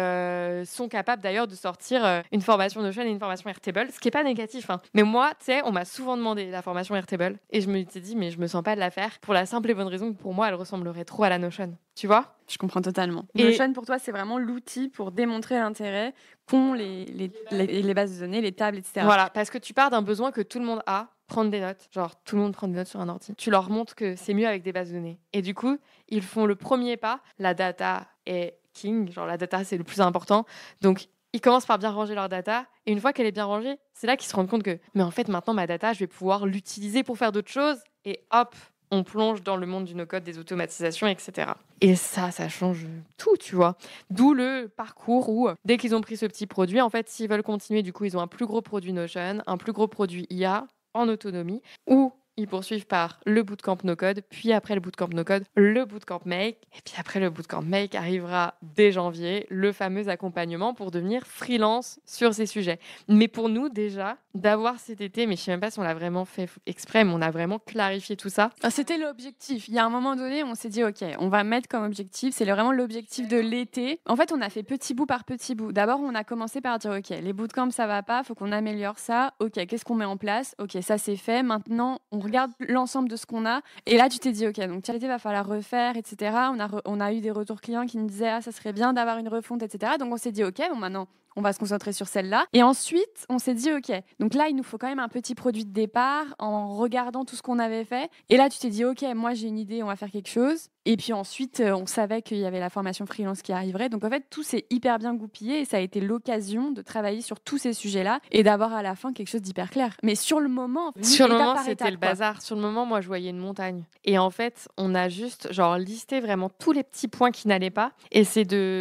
sont capables d'ailleurs de sortir une formation Notion et une formation Airtable, ce qui est pas négatif. Mais moi, tu sais, on m'a souvent demandé la formation Airtable et je me suis dit, mais je me sens pas de la faire pour la simple et bonne raison que pour moi, elle ressemblerait trop à la Notion. Tu vois ? Je comprends totalement. Notion, pour toi, c'est vraiment l'outil pour démontrer l'intérêt qu'ont les bases de données, les tables, etc. Voilà, parce que tu pars d'un besoin que tout le monde a, prendre des notes. Genre, tout le monde prend des notes sur un ordi. Tu leur montres que c'est mieux avec des bases de données. Et du coup, ils font le premier pas. La data est king. Genre, la data, c'est le plus important. Donc, ils commencent par bien ranger leur data. Et une fois qu'elle est bien rangée, c'est là qu'ils se rendent compte que, mais en fait, maintenant, ma data, je vais pouvoir l'utiliser pour faire d'autres choses. Et hop, on plonge dans le monde du no-code, des automatisations, etc. Et ça change tout, tu vois. D'où le parcours où, dès qu'ils ont pris ce petit produit, en fait, s'ils veulent continuer, du coup, ils ont un plus gros produit Notion, un plus gros produit IA en autonomie, ou ils poursuivent par le bootcamp no-code, puis après le bootcamp no-code, le bootcamp make, et puis après le bootcamp make arrivera dès janvier, le fameux accompagnement pour devenir freelance sur ces sujets. Mais pour nous, déjà, d'avoir cet été, mais je ne sais même pas si on l'a vraiment fait exprès, mais on a vraiment clarifié tout ça. C'était l'objectif. Il y a un moment donné, on s'est dit, OK, on va mettre comme objectif, c'est vraiment l'objectif de l'été. En fait, on a fait petit bout par petit bout. D'abord, on a commencé par dire, OK, les bootcamps, ça va pas, faut qu'on améliore ça. OK, qu'est-ce qu'on met en place? OK, ça c'est fait. Maintenant, on regarde l'ensemble de ce qu'on a. Et là, tu t'es dit, OK, donc l'été, va falloir refaire, etc. On a eu des retours clients qui nous disaient, ah, ça serait bien d'avoir une refonte, etc. Donc, on s'est dit, OK, bon, maintenant, on va se concentrer sur celle-là. Et ensuite, on s'est dit, OK, donc là, il nous faut quand même un petit produit de départ en regardant tout ce qu'on avait fait. Et là, tu t'es dit, OK, moi, j'ai une idée, on va faire quelque chose. Et puis ensuite, on savait qu'il y avait la formation freelance qui arriverait. Donc en fait, tout s'est hyper bien goupillé et ça a été l'occasion de travailler sur tous ces sujets-là et d'avoir à la fin quelque chose d'hyper clair. Mais sur le moment, c'était le bazar. Sur le moment, moi, je voyais une montagne. Et en fait, on a juste listé vraiment tous les petits points qui n'allaient pas. Et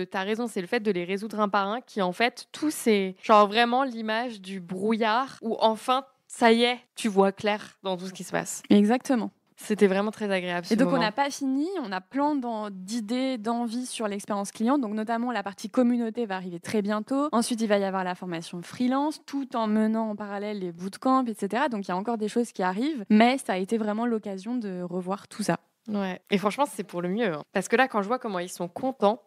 t'as raison, c'est le fait de les résoudre un par un qui, en fait, tout c'est vraiment l'image du brouillard où enfin, ça y est, tu vois clair dans tout ce qui se passe. Exactement. C'était vraiment très agréable. Et donc, on n'a pas fini. On a plein d'idées, d'envies sur l'expérience client. Donc, notamment, la partie communauté va arriver très bientôt. Ensuite, il va y avoir la formation freelance, tout en menant en parallèle les bootcamps, etc. Donc, il y a encore des choses qui arrivent. Mais ça a été vraiment l'occasion de revoir tout ça. Ouais. Et franchement, c'est pour le mieux. Parce que là, quand je vois comment ils sont contents,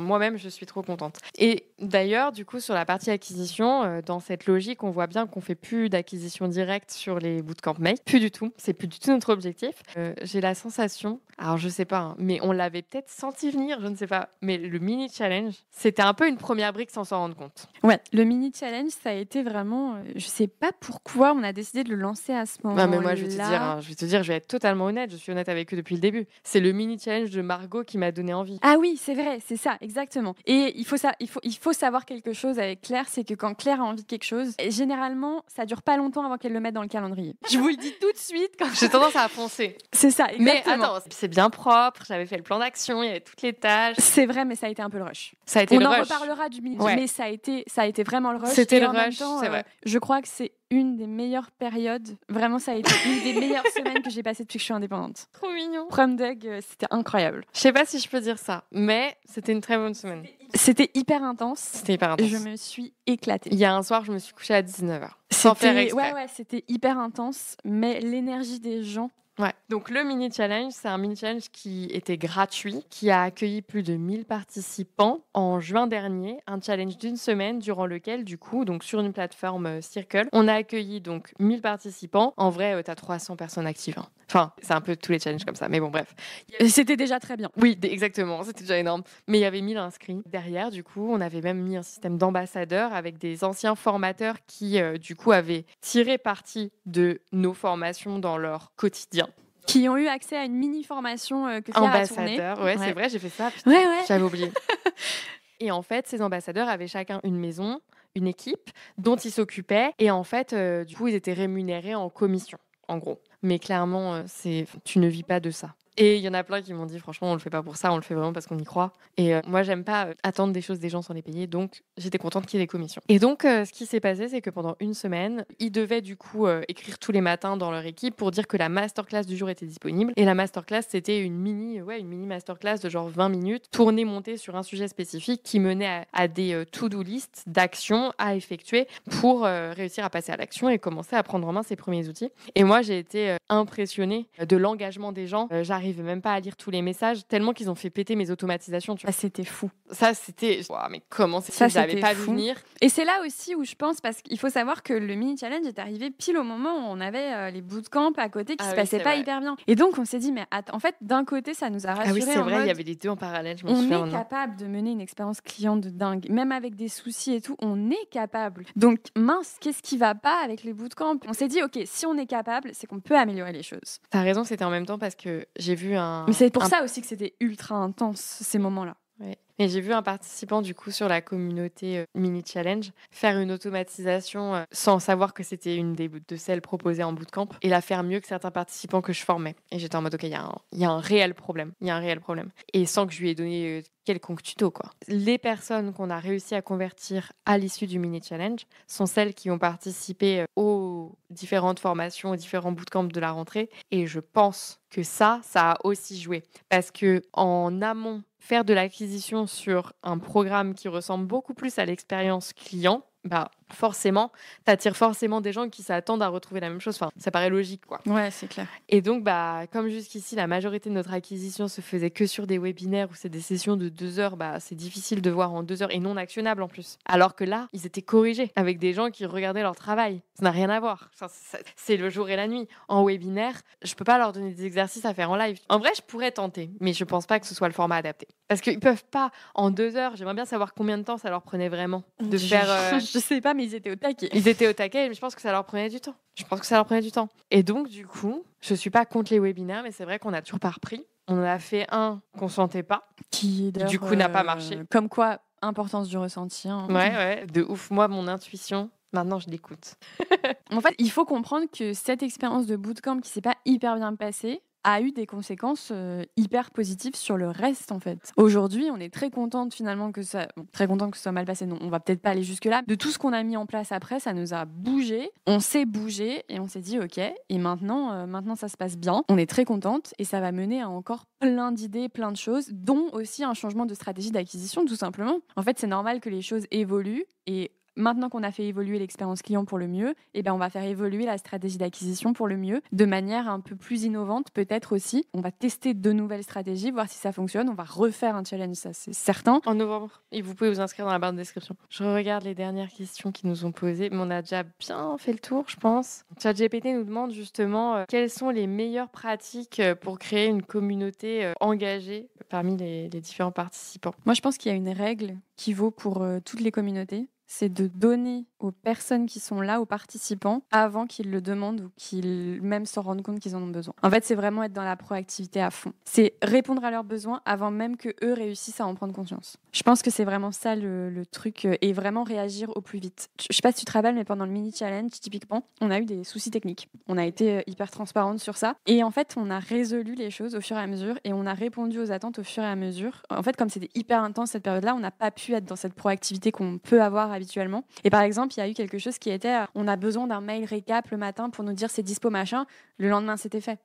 moi-même, je suis trop contente. Et d'ailleurs, du coup, sur la partie acquisition, dans cette logique, on voit bien qu'on fait plus d'acquisition directe sur les bootcamp make. Plus du tout. C'est plus du tout notre objectif. J'ai la sensation, alors je sais pas, mais on l'avait peut-être senti venir, je ne sais pas. Mais le mini challenge, c'était un peu une première brique sans s'en rendre compte. Ouais, le mini challenge, ça a été vraiment, je sais pas pourquoi on a décidé de le lancer à ce moment-là. Non, mais moi, je vais te dire, je vais être totalement honnête. Je suis honnête avec eux depuis le début. C'est le mini challenge de Margot qui m'a donné envie. Ah oui, c'est vrai. c'est ça, exactement. Et il faut savoir quelque chose avec Claire, c'est que quand Claire a envie de quelque chose, généralement, ça dure pas longtemps avant qu'elle le mette dans le calendrier. Je vous le dis tout de suite. J'ai tendance à foncer. C'est ça, exactement. Mais attends, c'est bien propre, j'avais fait le plan d'action, il y avait toutes les tâches. C'est vrai, mais ça a été un peu le rush. Ça a été le rush. On en reparlera du mini, mais ça a été vraiment le rush. C'était le en même rush, temps, c'est vrai. Je crois que c'est une des meilleures périodes. Vraiment, ça a été une des meilleures semaines que j'ai passées depuis que je suis indépendante. Trop mignon. Prom Dug, c'était incroyable. Je sais pas si je peux dire ça, mais c'était une très bonne semaine. C'était hyper intense. C'était hyper intense. Je me suis éclatée. Il y a un soir, je me suis couchée à 19h. Sans faire exprès. Ouais, c'était hyper intense, mais l'énergie des gens. Ouais. Donc le mini challenge, c'est un mini challenge qui était gratuit, qui a accueilli plus de 1000 participants en juin dernier, un challenge d'une semaine durant lequel du coup, donc sur une plateforme Circle, on a accueilli donc 1000 participants. En vrai, t'as 300 personnes actives. Hein. Enfin, c'est un peu tous les challenges comme ça, mais bon, bref. C'était déjà très bien. Oui, exactement, c'était déjà énorme. Mais il y avait 1000 inscrits. Derrière, du coup, on avait même mis un système d'ambassadeurs avec des anciens formateurs qui, du coup, avaient tiré parti de nos formations dans leur quotidien. Qui ont eu accès à une mini-formation que Claire a tournée. Ambassadeurs, ouais, c'est vrai, j'ai fait ça. Putain, ouais. J'avais oublié. Et en fait, ces ambassadeurs avaient chacun une maison, une équipe dont ils s'occupaient. Et en fait, du coup, ils étaient rémunérés en commission, en gros. Mais clairement, tu ne vis pas de ça. Et il y en a plein qui m'ont dit, franchement, on le fait pas pour ça, on le fait vraiment parce qu'on y croit. Et moi, j'aime pas attendre des choses des gens sans les payer, donc j'étais contente qu'il y ait des commissions. Et donc, ce qui s'est passé, c'est que pendant une semaine, ils devaient du coup écrire tous les matins dans leur équipe pour dire que la masterclass du jour était disponible. Et la masterclass, c'était une mini masterclass de genre 20 minutes, tournée, montée sur un sujet spécifique qui menait à des to-do list d'actions à effectuer pour réussir à passer à l'action et commencer à prendre en main ses premiers outils. Et moi, j'ai été impressionnée de l'engagement des gens. J'arrivais même pas à lire tous les messages tellement qu'ils ont fait péter mes automatisations. Tu vois. C'était fou. Ça, c'était... Wow, mais comment c'est ça, je l'avais pas vu venir. Et c'est là aussi où je pense, parce qu'il faut savoir que le mini-challenge est arrivé pile au moment où on avait les bootcamps à côté qui se passaient pas hyper bien. Et donc, on s'est dit, mais en fait, d'un côté, ça nous a rassurés. Ah oui, c'est vrai, il y avait les deux en parallèle. On est capable de mener une expérience client de dingue. Même avec des soucis et tout, on est capable. Donc, mince, qu'est-ce qui va pas avec les bootcamps? On s'est dit, OK, si on est capable, c'est qu'on peut améliorer les choses. T'as raison, c'était en même temps parce que j'ai vu un... Mais c'est pour ça aussi que c'était ultra intense, ces moments-là. Ouais. Et j'ai vu un participant du coup sur la communauté Mini Challenge faire une automatisation sans savoir que c'était une de celles proposées en bootcamp et la faire mieux que certains participants que je formais. Et j'étais en mode ok, il y a un réel problème. Il y a un réel problème. Et sans que je lui ai donné quelconque tuto quoi. Les personnes qu'on a réussi à convertir à l'issue du Mini Challenge sont celles qui ont participé aux différentes formations, aux différents bootcamps de la rentrée. Et je pense que ça a aussi joué. Parce que en amont, faire de l'acquisition sur un programme qui ressemble beaucoup plus à l'expérience client, forcément, t'attires forcément des gens qui s'attendent à retrouver la même chose. Enfin, ça paraît logique, quoi. Ouais, c'est clair. Et donc, comme jusqu'ici, la majorité de notre acquisition se faisait que sur des webinaires où c'est des sessions de 2 heures, c'est difficile de voir en 2 heures et non actionnable en plus. Alors que là, ils étaient corrigés avec des gens qui regardaient leur travail. Ça n'a rien à voir. Enfin, c'est le jour et la nuit. En webinaire, je peux pas leur donner des exercices à faire en live. En vrai, je pourrais tenter, mais je pense pas que ce soit le format adapté. Parce qu'ils peuvent pas, en 2 heures, j'aimerais bien savoir combien de temps ça leur prenait vraiment de faire... Je sais pas, mais ils étaient au taquet. Ils étaient au taquet, mais je pense que ça leur prenait du temps. Et donc, du coup, je suis pas contre les webinaires, mais c'est vrai qu'on a toujours pas repris. On en a fait un qu'on sentait pas, qui du coup n'a pas marché. Comme quoi, importance du ressenti. Hein. Ouais, de ouf. Moi, mon intuition, maintenant, je l'écoute. En fait, il faut comprendre que cette expérience de bootcamp qui s'est pas hyper bien passée a eu des conséquences hyper positives sur le reste en fait. Aujourd'hui, on est très contente finalement que ça soit mal passé. Non, on va peut-être pas aller jusque là. De tout ce qu'on a mis en place après, ça nous a bougé. On s'est bougé et on s'est dit ok. Et maintenant ça se passe bien. On est très contente et ça va mener à encore plein d'idées, plein de choses, dont aussi un changement de stratégie d'acquisition tout simplement. En fait, c'est normal que les choses évoluent et maintenant qu'on a fait évoluer l'expérience client pour le mieux, on va faire évoluer la stratégie d'acquisition pour le mieux, de manière un peu plus innovante peut-être aussi. On va tester de nouvelles stratégies, voir si ça fonctionne. On va refaire un challenge, ça c'est certain. En novembre, et vous pouvez vous inscrire dans la barre de description. Je regarde les dernières questions qu'ils nous ont posées, mais on a déjà bien fait le tour, je pense. ChatGPT nous demande justement quelles sont les meilleures pratiques pour créer une communauté engagée parmi les différents participants. Moi, je pense qu'il y a une règle qui vaut pour toutes les communautés. c'est de donner aux personnes qui sont là, aux participants, avant qu'ils le demandent ou qu'ils même s'en rendent compte qu'ils en ont besoin. En fait, c'est vraiment être dans la proactivité à fond. C'est répondre à leurs besoins avant même que eux réussissent à en prendre conscience. Je pense que c'est vraiment ça le truc et vraiment réagir au plus vite. Je sais pas si tu te rappelles, mais pendant le mini challenge, typiquement, on a eu des soucis techniques. On a été hyper transparente sur ça et en fait, on a résolu les choses au fur et à mesure et on a répondu aux attentes au fur et à mesure. En fait, comme c'était hyper intense cette période-là, on n'a pas pu être dans cette proactivité qu'on peut avoir habituellement. Et par exemple, il y a eu quelque chose qui était on a besoin d'un mail récap le matin pour nous dire c'est dispo machin. Le lendemain, c'était fait.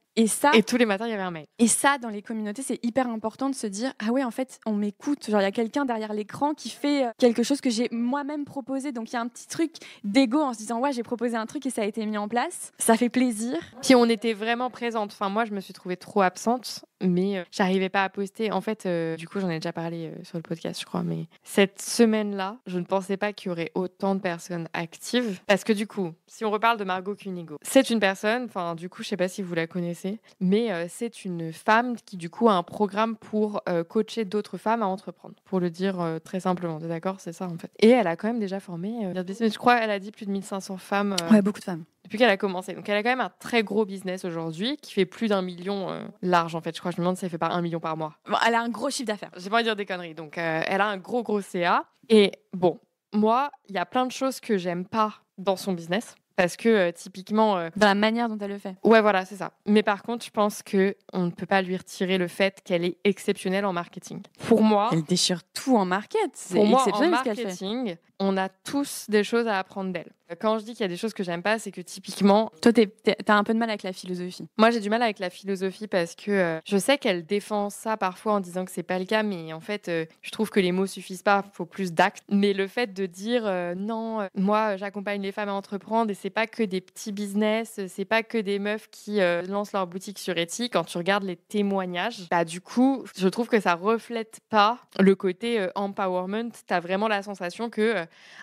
Et tous les matins, il y avait un mail. Et ça, dans les communautés, c'est hyper important de se dire ah ouais, en fait, on m'écoute. Genre, il y a quelqu'un derrière l'écran qui fait quelque chose que j'ai moi-même proposé. Donc, il y a un petit truc d'ego en se disant ouais, j'ai proposé un truc et ça a été mis en place. Ça fait plaisir. Puis on était vraiment présente. Enfin, moi, je me suis trouvée trop absente, mais j'arrivais pas à poster. En fait, du coup, j'en ai déjà parlé sur le podcast, je crois. Mais cette semaine-là, je ne pensais pas qu'il y aurait autant de personnes actives. Parce que du coup, si on reparle de Margot Cunego, c'est une personne, enfin, du coup, je sais pas si vous la connaissez, mais c'est une femme qui, du coup, a un programme pour coacher d'autres femmes à entreprendre. Pour le dire très simplement, t'es d'accord? C'est ça, en fait. Et elle a quand même déjà formé, je crois, elle a dit plus de 1500 femmes. Ouais, beaucoup de femmes. Depuis qu'elle a commencé. Donc, elle a quand même un très gros business aujourd'hui qui fait plus d'1 million large, en fait. Je crois, je me demande si elle fait pas 1 million par mois. Bon, elle a un gros chiffre d'affaires. J'ai pas envie de dire des conneries. Donc, elle a un gros CA. Et bon, moi, il y a plein de choses que j'aime pas dans son business. Parce que typiquement... dans la manière dont elle le fait. Ouais, voilà, c'est ça. Mais par contre, je pense qu'on ne peut pas lui retirer le fait qu'elle est exceptionnelle en marketing. Pour moi... Elle déchire tout en market. C'est pour moi, en exceptionnel ce qu'elle fait. marketing, on a tous des choses à apprendre d'elle. Quand je dis qu'il y a des choses que j'aime pas, c'est que typiquement... Toi, t'as un peu de mal avec la philosophie. Moi, j'ai du mal avec la philosophie parce que je sais qu'elle défend ça parfois en disant que c'est pas le cas, mais en fait, je trouve que les mots suffisent pas, il faut plus d'actes. Mais le fait de dire non, moi, j'accompagne les femmes à entreprendre et c'est pas que des petits business, c'est pas que des meufs qui lancent leur boutique sur Etsy. Quand tu regardes les témoignages, bah du coup, je trouve que ça reflète pas le côté empowerment. T'as vraiment la sensation que,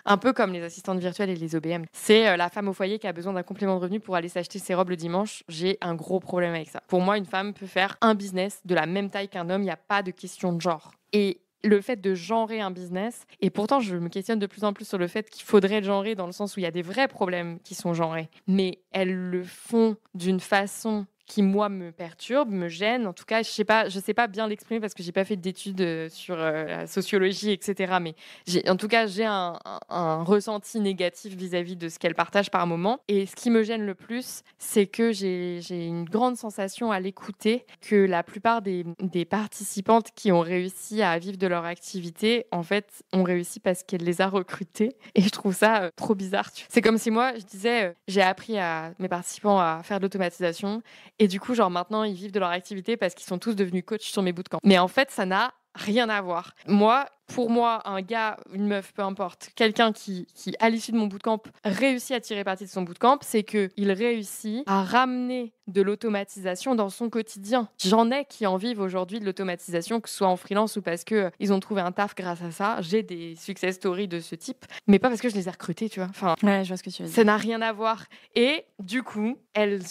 un peu comme les assistantes virtuelles et les OBM, c'est la femme au foyer qui a besoin d'un complément de revenu pour aller s'acheter ses robes le dimanche. J'ai un gros problème avec ça. Pour moi, une femme peut faire un business de la même taille qu'un homme. Il n'y a pas de question de genre. Et le fait de genrer un business, et pourtant je me questionne de plus en plus sur le fait qu'il faudrait le genrer dans le sens où il y a des vrais problèmes qui sont genrés, mais elles le font d'une façon qui, moi, me perturbe, me gêne. En tout cas, je sais pas bien l'exprimer parce que j'ai pas fait d'études sur la sociologie, etc. Mais en tout cas, j'ai un ressenti négatif vis-à-vis de ce qu'elle partage par moment. Et ce qui me gêne le plus, c'est que j'ai une grande sensation à l'écouter que la plupart des participantes qui ont réussi à vivre de leur activité, en fait, ont réussi parce qu'elle les a recrutées. Et je trouve ça trop bizarre. C'est comme si moi, je disais, j'ai appris à mes participants à faire de l'automatisation. Et du coup, genre maintenant, ils vivent de leur activité parce qu'ils sont tous devenus coachs sur mes bootcamps. Mais en fait, ça n'a rien à voir. Pour moi, un gars, une meuf, peu importe, quelqu'un qui, à l'issue de mon bootcamp, réussit à tirer parti de son bootcamp, c'est qu'il réussit à ramener de l'automatisation dans son quotidien. J'en ai qui en vivent aujourd'hui de l'automatisation, que ce soit en freelance ou parce qu'ils ont trouvé un taf grâce à ça. J'ai des success stories de ce type, mais pas parce que je les ai recrutés, tu vois. Enfin, ouais, je vois ce que tu veux dire. Ça n'a rien à voir. Et du coup, elle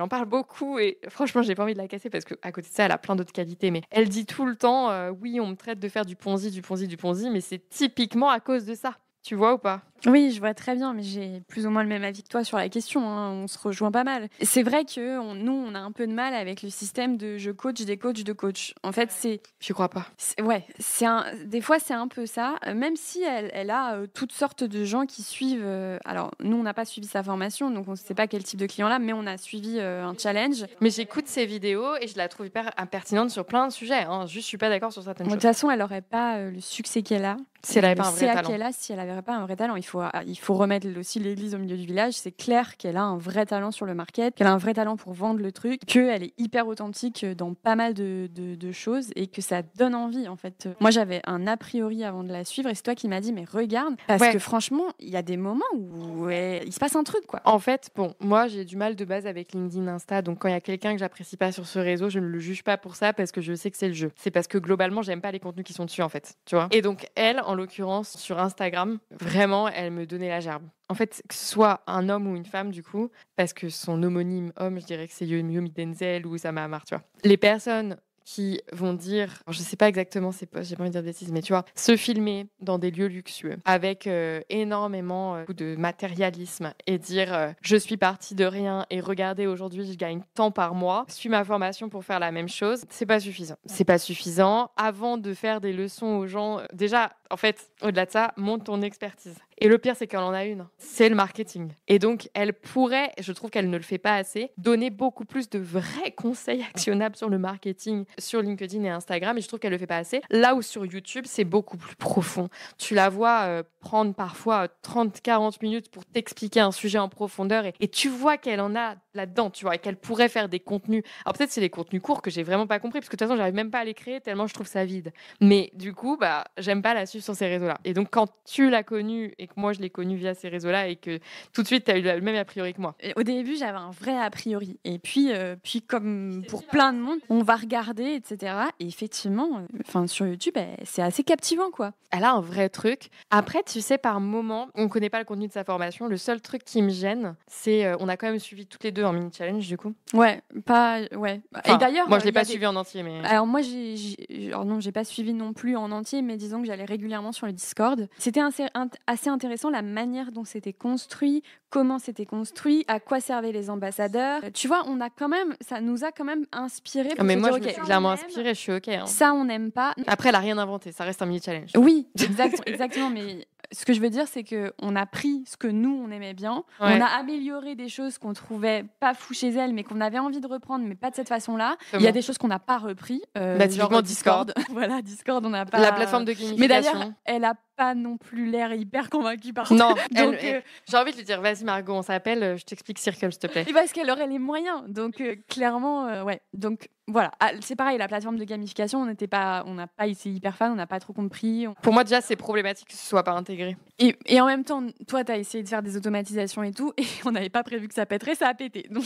en parle beaucoup et franchement, j'ai pas envie de la casser parce qu'à côté de ça, elle a plein d'autres qualités, mais elle dit tout le temps, oui, on me traite de faire du Ponzi, mais c'est typiquement à cause de ça. Tu vois ou pas? Oui, je vois très bien, mais j'ai plus ou moins le même avis que toi sur la question. Hein. On se rejoint pas mal. C'est vrai que nous, on a un peu de mal avec le système de je coach des coachs de coach. En fait, c'est... Je crois pas. Des fois, c'est un peu ça. Même si elle a toutes sortes de gens qui suivent... alors, nous, on n'a pas suivi sa formation, donc on ne sait pas quel type de client là, mais on a suivi un challenge. Mais j'écoute ses vidéos et je la trouve hyper pertinente sur plein de sujets. Hein. Juste, je suis pas d'accord sur certaines choses. De toute façon, elle n'aurait pas le succès qu'elle a. Si elle avait pas un vrai talent. Si elle n'avait pas un vrai talent, il faut remettre aussi l'église au milieu du village. C'est clair qu'elle a un vrai talent sur le market, qu'elle a un vrai talent pour vendre le truc, qu'elle est hyper authentique dans pas mal de choses et que ça donne envie, en fait. Moi, j'avais un a priori avant de la suivre et c'est toi qui m'as dit, mais regarde, parce que franchement, il y a des moments où il se passe un truc, quoi. En fait, moi, j'ai du mal de base avec LinkedIn, Insta, donc quand il y a quelqu'un que j'apprécie pas sur ce réseau, je ne le juge pas pour ça parce que je sais que c'est le jeu. C'est parce que globalement, j'aime pas les contenus qui sont dessus, en fait, tu vois. Et donc, elle, en l'occurrence, sur Instagram, vraiment, elle me donnait la gerbe. En fait, que ce soit un homme ou une femme, du coup, parce que son homonyme homme, je dirais que c'est Yomi Denzel ou Oussama Hamar, tu vois. Les personnes qui vont dire, je sais pas exactement ces posts, j'ai pas envie de dire de bêtises, mais tu vois, se filmer dans des lieux luxueux avec énormément de matérialisme et dire je suis partie de rien et regardez aujourd'hui je gagne tant par mois, suis ma formation pour faire la même chose, c'est pas suffisant. C'est pas suffisant. Avant de faire des leçons aux gens, déjà, en fait, au-delà de ça, monte ton expertise. Et le pire, c'est qu'elle en a une. C'est le marketing. Et donc, elle pourrait, je trouve qu'elle ne le fait pas assez, donner beaucoup plus de vrais conseils actionnables sur le marketing, sur LinkedIn et Instagram. Et je trouve qu'elle ne le fait pas assez. Là où sur YouTube, c'est beaucoup plus profond. Tu la vois prendre parfois 30-40 minutes pour t'expliquer un sujet en profondeur. Et tu vois qu'elle en a là-dedans, tu vois, et qu'elle pourrait faire des contenus. Alors peut-être c'est les contenus courts que j'ai vraiment pas compris, parce que de toute façon, j'arrive même pas à les créer tellement je trouve ça vide. Mais du coup, j'aime pas la suivre sur ces réseaux-là. Et donc, quand tu l'as connue et que moi, je l'ai connue via ces réseaux-là et que tout de suite, tu as eu le même a priori que moi. Et au début, j'avais un vrai a priori. Et puis comme pour plein de monde, on va regarder, etc. Et effectivement, sur YouTube, c'est assez captivant, quoi. Elle a un vrai truc. Après, tu sais, par moment, on connaît pas le contenu de sa formation. Le seul truc qui me gêne, c'est on a quand même suivi toutes les deux un mini challenge, du coup. Ouais, ouais. Enfin, et d'ailleurs, moi, je l'ai pas suivi en entier, mais. Alors moi, j'ai pas suivi non plus en entier, mais disons que j'allais régulièrement sur le Discord. C'était assez intéressant la manière dont c'était construit, comment c'était construit, à quoi servaient les ambassadeurs. Tu vois, ça nous a quand même inspiré. Mais moi, je me suis clairement inspirée, je suis OK. Hein. Ça, on n'aime pas. Après, elle a rien inventé, ça reste un mini challenge. Oui, exactement, mais ce que je veux dire, c'est qu'on a pris ce que nous, on aimait bien, on a amélioré des choses qu'on trouvait pas fou chez elle, mais qu'on avait envie de reprendre, mais pas de cette façon-là. Il y a des choses qu'on n'a pas repris. Typiquement Discord. Voilà, Discord, on n'a pas... La plateforme de gamification. Mais d'ailleurs, elle a pas non plus l'air hyper convaincue par ça. Non, donc j'ai envie de lui dire, vas-y Margot, on s'appelle, je t'explique Circle, s'il te plaît. Et parce qu'elle aurait les moyens, donc clairement, ouais. Donc voilà, c'est pareil, la plateforme de gamification, on n'a pas été hyper fan, on n'a pas trop compris. Pour moi, déjà, c'est problématique que ce soit pas intégré. Et en même temps, toi, tu as essayé de faire des automatisations et tout, et on n'avait pas prévu que ça pèterait, ça a pété. Donc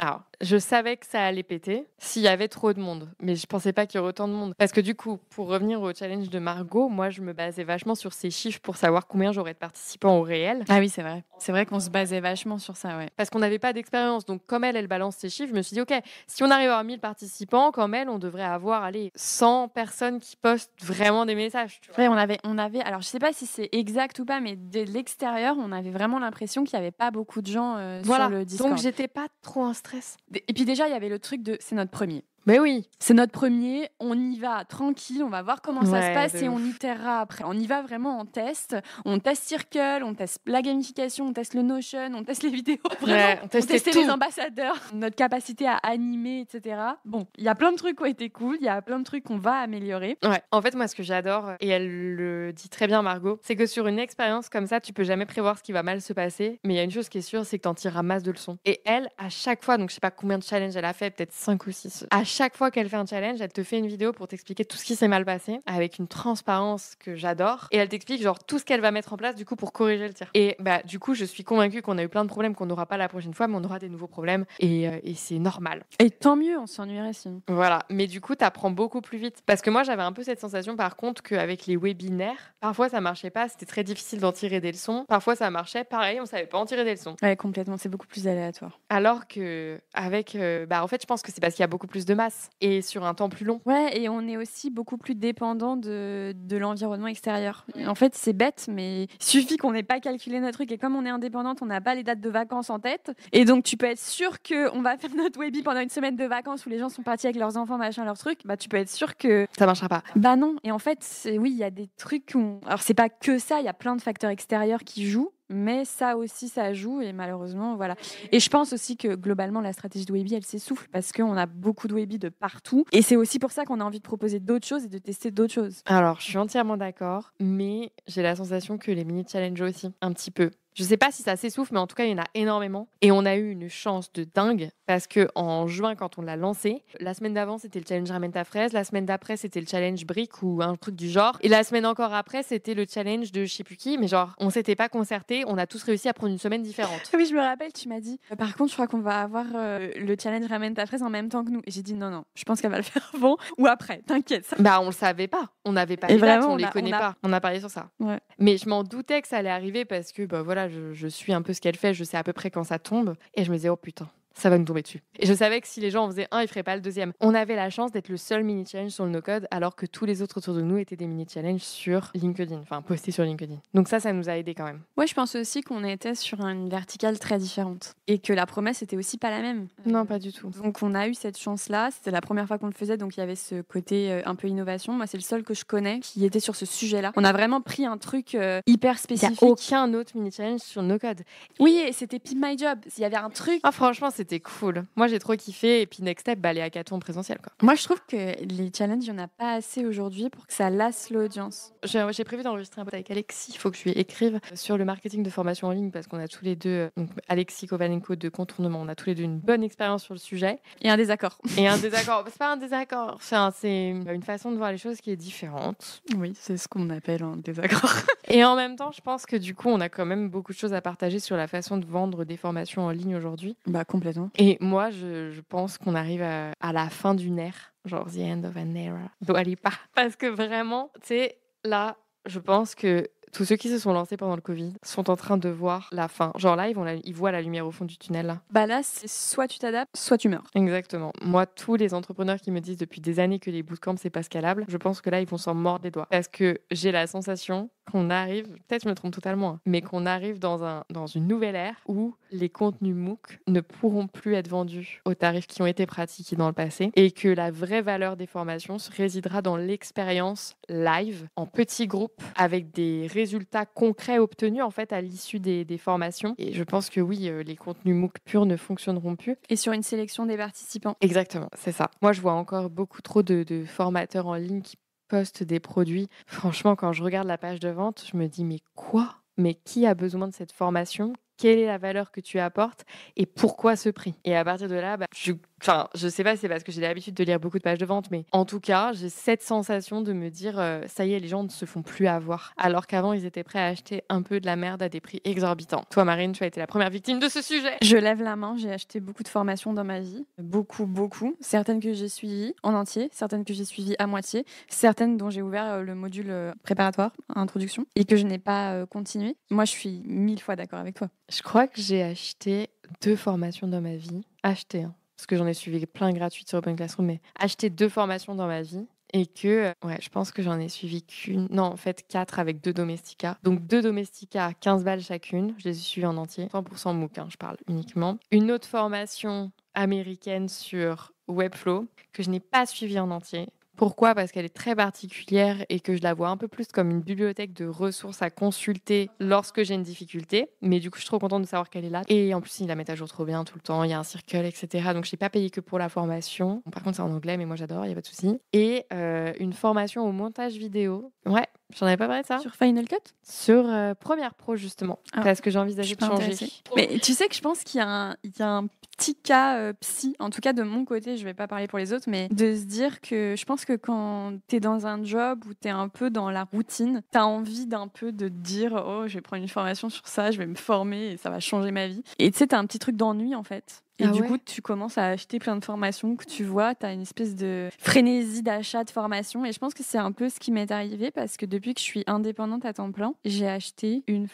alors, je savais que ça allait péter s'il y avait trop de monde, mais je pensais pas qu'il y aurait autant de monde. Parce que du coup, pour revenir au challenge de Margot, moi, je me basais vachement sur ces chiffres pour savoir combien j'aurais de participants au réel. Ah oui, c'est vrai. C'est vrai qu'on se basait vachement sur ça, ouais. Parce qu'on n'avait pas d'expérience. Donc, comme elle balance ses chiffres, je me suis dit, OK, si on arrive à avoir 1000 participants, comme elle, on devrait avoir, 100 personnes qui postent vraiment des messages. Tu vois. Ouais, on avait, alors je sais pas si c'est exact ou pas, mais de l'extérieur, on avait vraiment l'impression qu'il y avait pas beaucoup de gens sur le Discord. Donc, j'étais pas trop en stress. Et puis déjà, il y avait le truc de, c'est notre premier. Mais oui. C'est notre premier, on y va tranquille, on va voir comment ça se passe et on itérera après. On y va vraiment en test. On teste Circle, on teste la gamification, on teste le Notion, on teste les vidéos. Vraiment, on testait les ambassadeurs, notre capacité à animer, etc. Bon, il y a plein de trucs qui ont été cool, il y a plein de trucs qu'on va améliorer. Ouais. En fait, moi, ce que j'adore, et elle le dit très bien, Margot, c'est que sur une expérience comme ça, tu peux jamais prévoir ce qui va mal se passer. Mais il y a une chose qui est sûre, c'est que t'en tireras masse de leçons. Et elle, à chaque fois, donc je sais pas combien de challenges elle a fait, peut-être 5 ou 6. À chaque fois qu'elle fait un challenge, elle te fait une vidéo pour t'expliquer tout ce qui s'est mal passé, avec une transparence que j'adore. Et elle t'explique genre tout ce qu'elle va mettre en place du coup pour corriger le tir. Et du coup, je suis convaincue qu'on a eu plein de problèmes qu'on n'aura pas la prochaine fois, mais on aura des nouveaux problèmes. Et c'est normal. Et tant mieux, on s'ennuierait sinon. Voilà. Mais du coup, t'apprends beaucoup plus vite. Parce que moi, j'avais un peu cette sensation par contre qu'avec les webinaires, parfois ça marchait pas, c'était très difficile d'en tirer des leçons. Parfois ça marchait, pareil, on savait pas en tirer des leçons. Ouais, complètement, c'est beaucoup plus aléatoire. Alors que avec, en fait, je pense que c'est parce qu'il y a beaucoup plus de masse. Et sur un temps plus long. Ouais, et on est aussi beaucoup plus dépendant de l'environnement extérieur. En fait, c'est bête, mais il suffit qu'on n'ait pas calculé notre truc. Et comme on est indépendante, on n'a pas les dates de vacances en tête. Et donc, tu peux être sûr qu'on va faire notre webi pendant une semaine de vacances où les gens sont partis avec leurs enfants, machin, leurs trucs. Tu peux être sûr que ça marchera pas. Bah non. Et en fait, oui, il y a des trucs où... Alors, c'est pas que ça, il y a plein de facteurs extérieurs qui jouent. Mais ça aussi, ça joue et malheureusement, voilà. Et je pense aussi que globalement, la stratégie de Webi, elle s'essouffle parce qu'on a beaucoup de Webi de partout. Et c'est aussi pour ça qu'on a envie de proposer d'autres choses et de tester d'autres choses. Alors, je suis entièrement d'accord, mais j'ai la sensation que les mini-challenges aussi, un petit peu. Je sais pas si ça s'essouffle, mais en tout cas, il y en a énormément. Et on a eu une chance de dingue parce que en juin, quand on l'a lancé, la semaine d'avant, c'était le challenge Ramène ta fraise. La semaine d'après, c'était le challenge brique ou un truc du genre. Et la semaine encore après, c'était le challenge de je sais plus qui. Mais genre, on s'était pas concerté. On a tous réussi à prendre une semaine différente. Oui, je me rappelle, tu m'as dit. Par contre, je crois qu'on va avoir le challenge Ramène ta fraise en même temps que nous. Et j'ai dit non, je pense qu'elle va le faire avant ou après. T'inquiète. On le savait pas. On n'avait pas les dates, on les connaît pas. On a parlé sur ça. Ouais. Mais je m'en doutais que ça allait arriver parce que voilà, je suis un peu ce qu'elle fait, je sais à peu près quand ça tombe. Et je me disais, oh putain, ça va nous tomber dessus. Et je savais que si les gens en faisaient un, ils feraient pas le deuxième. On avait la chance d'être le seul mini-challenge sur le no-code, alors que tous les autres autour de nous étaient des mini-challenges sur LinkedIn, enfin postés sur LinkedIn. Donc ça nous a aidé quand même. Ouais, je pense aussi qu'on était sur une verticale très différente et que la promesse était aussi pas la même. Non, pas du tout. Donc on a eu cette chance-là, c'était la première fois qu'on le faisait, donc il y avait ce côté un peu innovation. Moi, c'est le seul que je connais qui était sur ce sujet-là. On a vraiment pris un truc hyper Il n'y a spécifique. aucun autre mini-challenge sur no-code. Oui, et c'était Pimp My Job. Il y avait un truc. Ah, franchement, c'était cool. Moi, j'ai trop kiffé. Et puis, Next Step, les hackathons présentiels, quoi. Moi, je trouve que les challenges, il n'y en a pas assez aujourd'hui pour que ça lasse l'audience. J'ai prévu d'enregistrer un podcast avec Alexis. Il faut que je lui écrive sur le marketing de formation en ligne parce qu'on a tous les deux, donc Alexis Kovalenko de Contournement, on a tous les deux une bonne expérience sur le sujet. Et un désaccord. Et un désaccord, c'est pas un désaccord, enfin, c'est une façon de voir les choses qui est différente. Oui, c'est ce qu'on appelle un désaccord. Et en même temps, je pense que du coup, on a quand même beaucoup de choses à partager sur la façon de vendre des formations en ligne aujourd'hui. Bah, complètement. Et moi, je pense qu'on arrive à la fin d'une ère, genre the end of an era, Dua Lipa. Parce que vraiment, tu sais, là, je pense que tous ceux qui se sont lancés pendant le Covid sont en train de voir la fin. Genre là, ils voient la lumière au fond du tunnel. Là. Bah là, c'est soit tu t'adaptes, soit tu meurs. Exactement. Moi, tous les entrepreneurs qui me disent depuis des années que les bootcamps, c'est pas scalable, je pense que là, ils vont s'en mordre les doigts. Parce que j'ai la sensation qu'on arrive, peut-être je me trompe totalement, hein, mais qu'on arrive dans une nouvelle ère où les contenus MOOC ne pourront plus être vendus aux tarifs qui ont été pratiqués dans le passé et que la vraie valeur des formations résidera dans l'expérience live, en petits groupes, avec des résultats concrets obtenus en fait à l'issue des formations. Et je pense que oui, les contenus MOOC purs ne fonctionneront plus. Et sur une sélection des participants. Exactement, c'est ça. Moi, je vois encore beaucoup trop de formateurs en ligne qui postent des produits. Franchement, quand je regarde la page de vente, je me dis mais quoi ? Mais qui a besoin de cette formation ? Quelle est la valeur que tu apportes et pourquoi ce prix ? Et à partir de là, je sais pas si c'est parce que j'ai l'habitude de lire beaucoup de pages de vente, mais en tout cas, j'ai cette sensation de me dire ça y est, les gens ne se font plus avoir. Alors qu'avant, ils étaient prêts à acheter un peu de la merde à des prix exorbitants. Toi, Marine, tu as été la première victime de ce sujet. Je lève la main, j'ai acheté beaucoup de formations dans ma vie. Beaucoup. Certaines que j'ai suivies en entier, certaines que j'ai suivies à moitié, certaines dont j'ai ouvert le module préparatoire, introduction, et que je n'ai pas continué. Moi, je suis 1000 fois d'accord avec toi. Je crois que j'ai acheté 2 formations dans ma vie. Acheté, hein, parce que j'en ai suivi plein gratuites sur Open Classroom, mais acheté 2 formations dans ma vie. Et que, je pense que j'en ai suivi qu'une. Non, en fait, 4 avec 2 Domestika. Donc 2 Domestika, 15 balles chacune. Je les ai suivies en entier. 100% MOOC, je parle uniquement. Une autre formation américaine sur Webflow que je n'ai pas suivie en entier. Pourquoi ? Parce qu'elle est très particulière et que je la vois un peu plus comme une bibliothèque de ressources à consulter lorsque j'ai une difficulté. Mais du coup, je suis trop contente de savoir qu'elle est là. Et en plus, ils la mettent à jour trop bien tout le temps. Il y a un circle, etc. Donc, je n'ai pas payé que pour la formation. Bon, par contre, c'est en anglais, mais moi, j'adore, il n'y a pas de souci. Et une formation au montage vidéo. Ouais, j'en avais pas parlé de ça. Sur Final Cut ? Sur Premiere Pro, justement. Parce que j'ai envisagé de changer. Mais tu sais que je pense qu'il y a un petit cas psy, en tout cas de mon côté, je vais pas parler pour les autres, mais de se dire que je pense que quand t'es dans un job où t'es un peu dans la routine, t'as envie d'un peu de te dire oh je vais prendre une formation sur ça, je vais me former et ça va changer ma vie. Et tu sais t'as un petit truc d'ennui en fait. Et du coup, tu commences à acheter plein de formations que tu vois, tu as une espèce de frénésie d'achat de formations. Et je pense que c'est un peu ce qui m'est arrivé parce que depuis que je suis indépendante à temps plein, j'ai acheté 2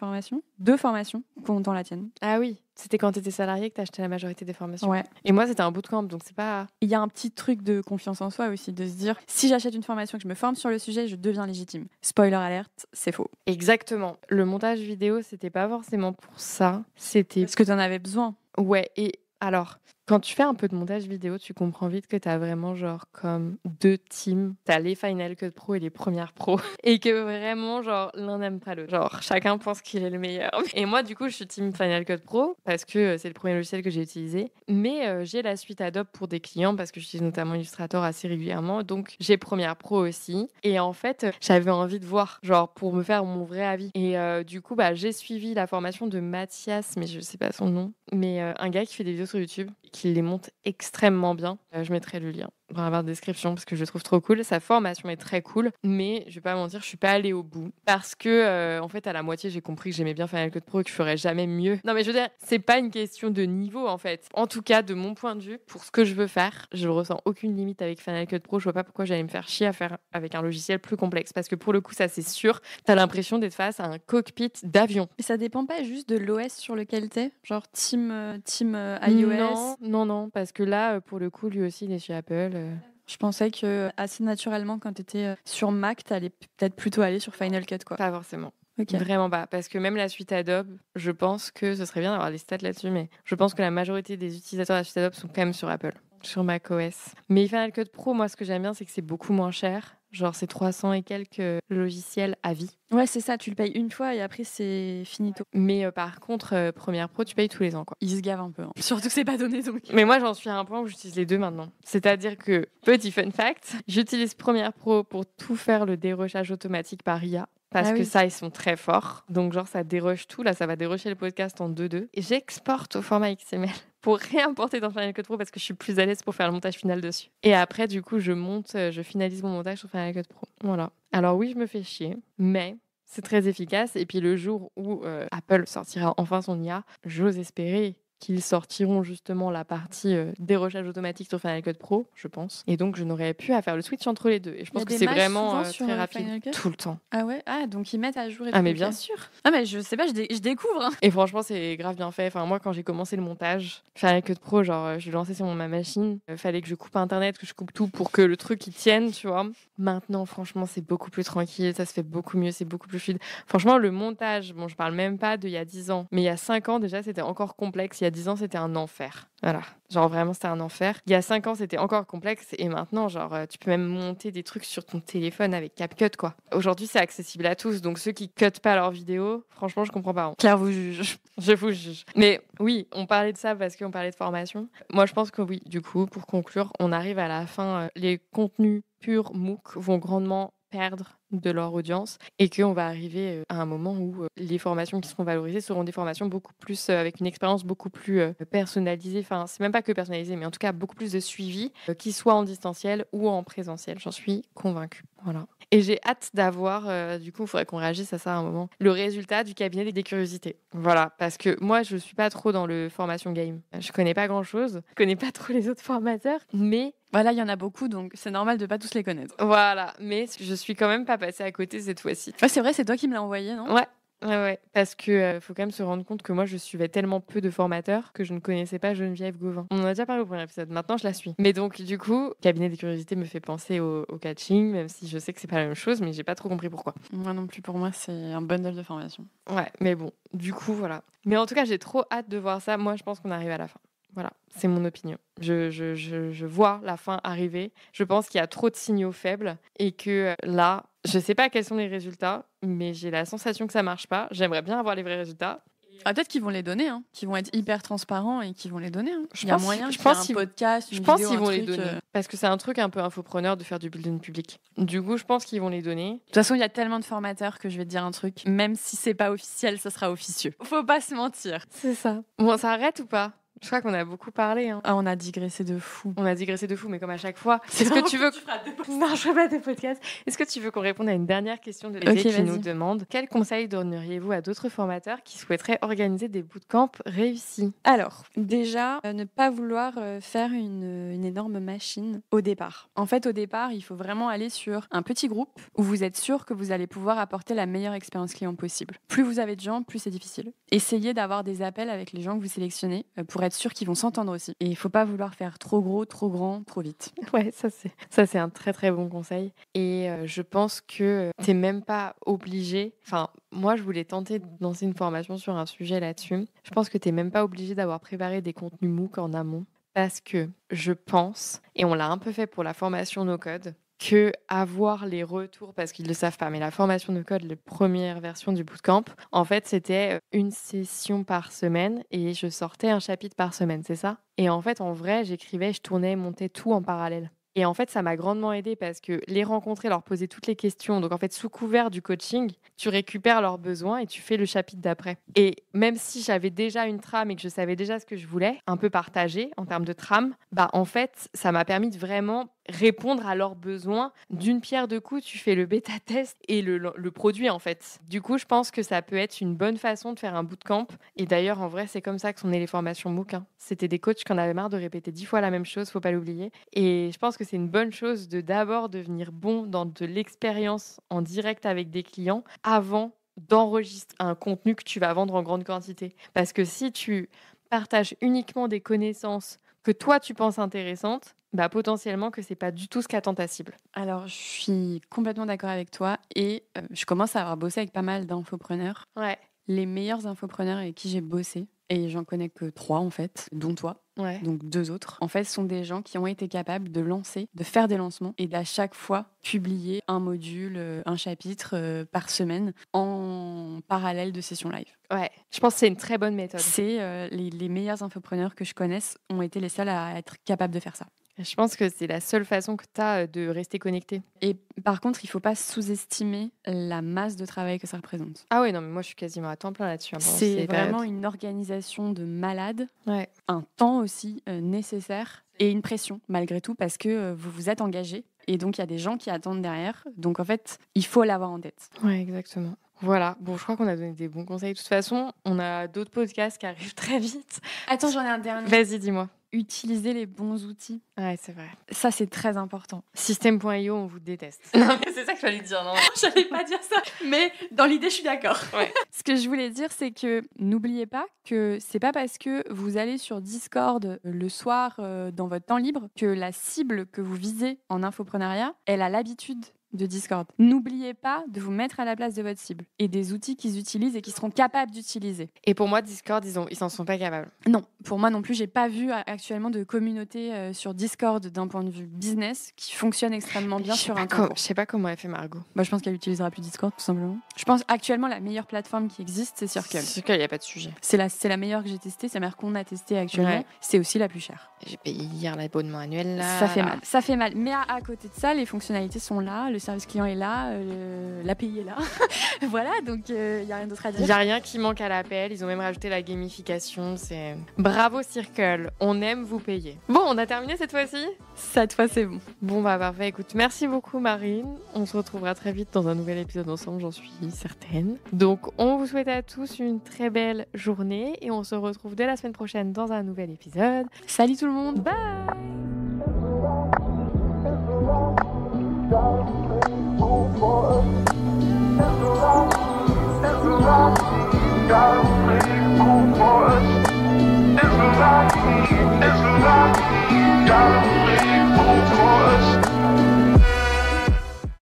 formations, comptant la tienne. Ah oui, c'était quand tu étais salarié que tu achetais la majorité des formations. Ouais. Et moi, c'était un bootcamp, donc c'est pas... Il y a un petit truc de confiance en soi aussi, de se dire, si j'achète une formation, que je me forme sur le sujet, je deviens légitime. Spoiler alerte, c'est faux. Exactement. Le montage vidéo, c'était pas forcément pour ça. C'était... Parce que tu en avais besoin. Ouais, et alors, quand tu fais un peu de montage vidéo, tu comprends vite que tu as vraiment genre comme 2 teams. Tu as les Final Cut Pro et les Premiere Pro. Et que vraiment, genre, l'un n'aime pas l'autre. Genre, chacun pense qu'il est le meilleur. Et moi, du coup, je suis team Final Cut Pro parce que c'est le premier logiciel que j'ai utilisé. Mais j'ai la suite Adobe pour des clients parce que j'utilise notamment Illustrator assez régulièrement. Donc, j'ai Premiere Pro aussi. Et en fait, j'avais envie de voir, genre, pour me faire mon vrai avis. Et du coup, j'ai suivi la formation de Mathias, mais je sais pas son nom. Mais un gars qui fait des vidéos sur YouTube, qui les monte extrêmement bien. Je mettrai le lien. dans la barre de description parce que je le trouve trop cool. Sa formation est très cool, mais je vais pas mentir, je suis pas allée au bout parce que en fait à la moitié j'ai compris que j'aimais bien Final Cut Pro et que je ferais jamais mieux. Non mais je veux dire, c'est pas une question de niveau en fait. En tout cas, de mon point de vue, pour ce que je veux faire, je ressens aucune limite avec Final Cut Pro. Je vois pas pourquoi j'allais me faire chier à faire avec un logiciel plus complexe parce que pour le coup, ça c'est sûr, t'as l'impression d'être face à un cockpit d'avion. Et ça dépend pas juste de l'OS sur lequel t'es, genre team iOS. Non, parce que là, pour le coup, lui aussi, il est chez Apple. Je pensais que assez naturellement, quand t'étais sur Mac, t'allais peut-être plutôt aller sur Final Cut, quoi. Pas forcément. Ok. Vraiment pas. Parce que même la suite Adobe, je pense que ce serait bien d'avoir les stats là-dessus, mais je pense que la majorité des utilisateurs de la suite Adobe sont quand même sur Apple, sur macOS. Mais Final Cut Pro, moi, ce que j'aime bien, c'est que c'est beaucoup moins cher. Genre, c'est 300 et quelques logiciels à vie. Ouais, c'est ça, tu le payes une fois et après c'est finito. Mais par contre, Premiere Pro, tu payes tous les ans, quoi. Ils se gavent un peu. Hein. Surtout que c'est pas donné donc. Mais moi, j'en suis à un point où j'utilise les deux maintenant. C'est-à-dire que, petit fun fact, j'utilise Premiere Pro pour tout faire le dérochage automatique par IA. Parce que ça, ils sont très forts. Donc, genre, ça déroche tout. Là, ça va dérocher le podcast en 2:2. Et j'exporte au format XML pour réimporter dans Final Cut Pro parce que je suis plus à l'aise pour faire le montage final dessus. Et après, du coup, je finalise mon montage sur Final Cut Pro. Voilà. Alors oui, je me fais chier, mais c'est très efficace. Et puis, le jour où Apple sortira enfin son IA, j'ose espérer qu'ils sortiront justement la partie dérochage automatique sur Final Cut Pro, je pense. Et donc, je n'aurais plus à faire le switch entre les deux. Et je pense que c'est vraiment très rapide. Tout le temps. Ah ouais? Ah, donc ils mettent à jour et tout. Ah, mais bien sûr. Ah, mais je sais pas, je découvre. Hein. Et franchement, c'est grave bien fait. Enfin, moi, quand j'ai commencé le montage, Final Cut Pro, genre, je l'ai lancé sur ma machine. Fallait que je coupe Internet, que je coupe tout pour que le truc, il tienne, tu vois. Maintenant, franchement, c'est beaucoup plus tranquille. Ça se fait beaucoup mieux, c'est beaucoup plus fluide. Franchement, le montage, bon, je parle même pas d'il y a 10 ans. Mais il y a 5 ans, déjà, c'était encore complexe. Il y a 10 ans, c'était un enfer. Voilà. Genre, vraiment, c'était un enfer. Il y a 5 ans, c'était encore complexe. Et maintenant, genre, tu peux même monter des trucs sur ton téléphone avec CapCut, quoi. Aujourd'hui, c'est accessible à tous. Donc, ceux qui cutent pas leurs vidéos, franchement, je comprends pas. Hein. Claire vous juge. Je vous juge. Mais oui, on parlait de ça parce qu'on parlait de formation. Moi, je pense que oui, du coup, pour conclure, on arrive à la fin. Les contenus purs MOOC vont grandement perdre de leur audience et qu'on va arriver à un moment où les formations qui seront valorisées seront des formations beaucoup plus avec une expérience beaucoup plus personnalisée. Enfin, c'est même pas que personnalisée, mais en tout cas beaucoup plus de suivi, qui soit en distanciel ou en présentiel. J'en suis convaincue. Voilà. Et j'ai hâte d'avoir, du coup, il faudrait qu'on réagisse à ça à un moment, le résultat du cabinet des curiosités. Voilà, parce que moi, je suis pas trop dans le formation game. Je connais pas grand-chose, je connais pas trop les autres formateurs, mais voilà, il y en a beaucoup, donc c'est normal de pas tous les connaître. Voilà, mais je suis quand même pas passée à côté cette fois-ci. Ouais, c'est vrai, c'est toi qui me l'as envoyé, non? Ouais, parce que faut quand même se rendre compte que moi, je suivais tellement peu de formateurs que je ne connaissais pas Geneviève Gauvin. On en a déjà parlé au premier épisode, maintenant je la suis. Mais donc, du coup, cabinet des curiosités me fait penser au catching, même si je sais que c'est pas la même chose, mais j'ai pas trop compris pourquoi. Moi non plus, pour moi, c'est un bundle de formation. Ouais, mais bon, du coup, voilà. Mais en tout cas, j'ai trop hâte de voir ça. Moi, je pense qu'on arrive à la fin. Voilà, c'est mon opinion. Je vois la fin arriver. Je pense qu'il y a trop de signaux faibles et que là, je sais pas quels sont les résultats, mais j'ai la sensation que ça marche pas. J'aimerais bien avoir les vrais résultats. Ah, peut-être qu'ils vont les donner, hein, qu'ils vont être hyper transparents et qu'ils vont les donner. Hein. Il y a moyen. Je pense qu'ils podcast, je pense qu'ils vont les donner parce que c'est un truc un peu infopreneur de faire du building public. Du coup, je pense qu'ils vont les donner. De toute façon, il y a tellement de formateurs que je vais te dire un truc. Même si c'est pas officiel, ça sera officieux. Faut pas se mentir. C'est ça. Bon, ça arrête ou pas? Je crois qu'on a beaucoup parlé. Hein. Ah, on a digressé de fou. Mais comme à chaque fois. Est-ce que tu veux Non, je ferai pas de podcast. Est-ce que tu veux qu'on réponde à une dernière question de l'été qui nous demande quels conseils donneriez-vous à d'autres formateurs qui souhaiteraient organiser des bootcamps réussis? Alors, déjà, ne pas vouloir faire une énorme machine au départ. En fait, au départ, il faut vraiment aller sur un petit groupe où vous êtes sûr que vous allez pouvoir apporter la meilleure expérience client possible. Plus vous avez de gens, plus c'est difficile. Essayez d'avoir des appels avec les gens que vous sélectionnez pour être sûr qu'ils vont s'entendre aussi. Et il ne faut pas vouloir faire trop gros, trop grand, trop vite. Ouais, ça c'est un très très bon conseil. Et je pense que t'es même pas obligé. Enfin, moi je voulais tenter de lancer une formation sur un sujet là-dessus. Je pense que t'es même pas obligé d'avoir préparé des contenus MOOC en amont. Parce que je pense, et on l'a un peu fait pour la formation No Code, que avoir les retours, parce qu'ils ne le savent pas, mais la formation No Code, la première version du bootcamp, en fait, c'était une session par semaine et je sortais un chapitre par semaine, c'est ça? Et en fait, en vrai, j'écrivais, je tournais, montais tout en parallèle. Et en fait, ça m'a grandement aidée parce que les rencontrer, leur poser toutes les questions. Donc en fait, sous couvert du coaching, tu récupères leurs besoins et tu fais le chapitre d'après. Et même si j'avais déjà une trame et que je savais déjà ce que je voulais, un peu partagé en termes de trame, bah en fait, ça m'a permis de vraiment répondre à leurs besoins. D'une pierre deux coups, tu fais le bêta-test et le produit, en fait. Du coup, je pense que ça peut être une bonne façon de faire un bootcamp. Et d'ailleurs, en vrai, c'est comme ça que sont nées les formations MOOC. C'était des coachs qui en avaient marre de répéter 10 fois la même chose, faut pas l'oublier. Et je pense que c'est une bonne chose de d'abord devenir bon dans de l'expérience en direct avec des clients avant d'enregistrer un contenu que tu vas vendre en grande quantité. Parce que si tu partages uniquement des connaissances que toi, tu penses intéressantes, potentiellement que c'est pas du tout ce qu'attend ta cible. Alors, je suis complètement d'accord avec toi et je commence à avoir bossé avec pas mal d'infopreneurs. Ouais. Les meilleurs infopreneurs avec qui j'ai bossé, et j'en connais que 3 en fait, dont toi, Ouais. donc 2 autres, en fait, sont des gens qui ont été capables de lancer, de faire des lancements et d'à chaque fois publier un module, un chapitre par semaine en parallèle de sessions live. Ouais, je pense que c'est une très bonne méthode. C'est les meilleurs infopreneurs que je connaisse ont été les seuls à être capables de faire ça. Je pense que c'est la seule façon que tu as de rester connecté. Et par contre, il ne faut pas sous-estimer la masse de travail que ça représente. Ah ouais, non, mais moi je suis quasiment à temps plein là-dessus. C'est vraiment une organisation de malade, ouais. Un temps aussi nécessaire et une pression malgré tout parce que vous vous êtes engagé et donc il y a des gens qui attendent derrière. Donc en fait, il faut l'avoir en tête. Ouais, exactement. Voilà, bon, je crois qu'on a donné des bons conseils. De toute façon, on a d'autres podcasts qui arrivent très vite. Attends, j'en ai un dernier. Vas-y, dis-moi. Utiliser les bons outils. Ouais, c'est vrai. Ça, c'est très important. Système.io, on vous déteste. Non, mais c'est ça que je fallais dire, non? J'allais pas dire ça, mais dans l'idée, je suis d'accord. Ouais. Ce que je voulais dire, c'est que n'oubliez pas que c'est pas parce que vous allez sur Discord le soir dans votre temps libre que la cible que vous visez en infoprenariat, elle a l'habitude de Discord. N'oubliez pas de vous mettre à la place de votre cible et des outils qu'ils utilisent et qu'ils seront capables d'utiliser. Et pour moi, Discord, ils s'en sont pas capables. Non, pour moi non plus, j'ai pas vu actuellement de communauté sur Discord d'un point de vue business qui fonctionne extrêmement bien sur un temps court. Je sais pas comment elle fait Margot. Je pense qu'elle utilisera plus Discord tout simplement. Je pense actuellement la meilleure plateforme qui existe, c'est Circle. Circle, il n'y a pas de sujet. C'est la meilleure que j'ai testée, c'est la meilleure qu'on a testée actuellement. Ouais. C'est aussi la plus chère. J'ai payé hier l'abonnement annuel là. Ça fait mal. Mais à côté de ça, les fonctionnalités sont là, le service client est là, l'API est là. Voilà, donc il n'y a rien d'autre à dire. Il n'y a rien qui manque à l'appel. Ils ont même rajouté la gamification. C'est bravo Circle. On aime vous payer. Bon, on a terminé cette fois-ci. Cette fois, c'est bon. Bon, parfait. Écoute, merci beaucoup Marine. On se retrouvera très vite dans un nouvel épisode ensemble, j'en suis certaine. Donc, on vous souhaite à tous une très belle journée et on se retrouve dès la semaine prochaine dans un nouvel épisode. Salut tout le monde. Bye.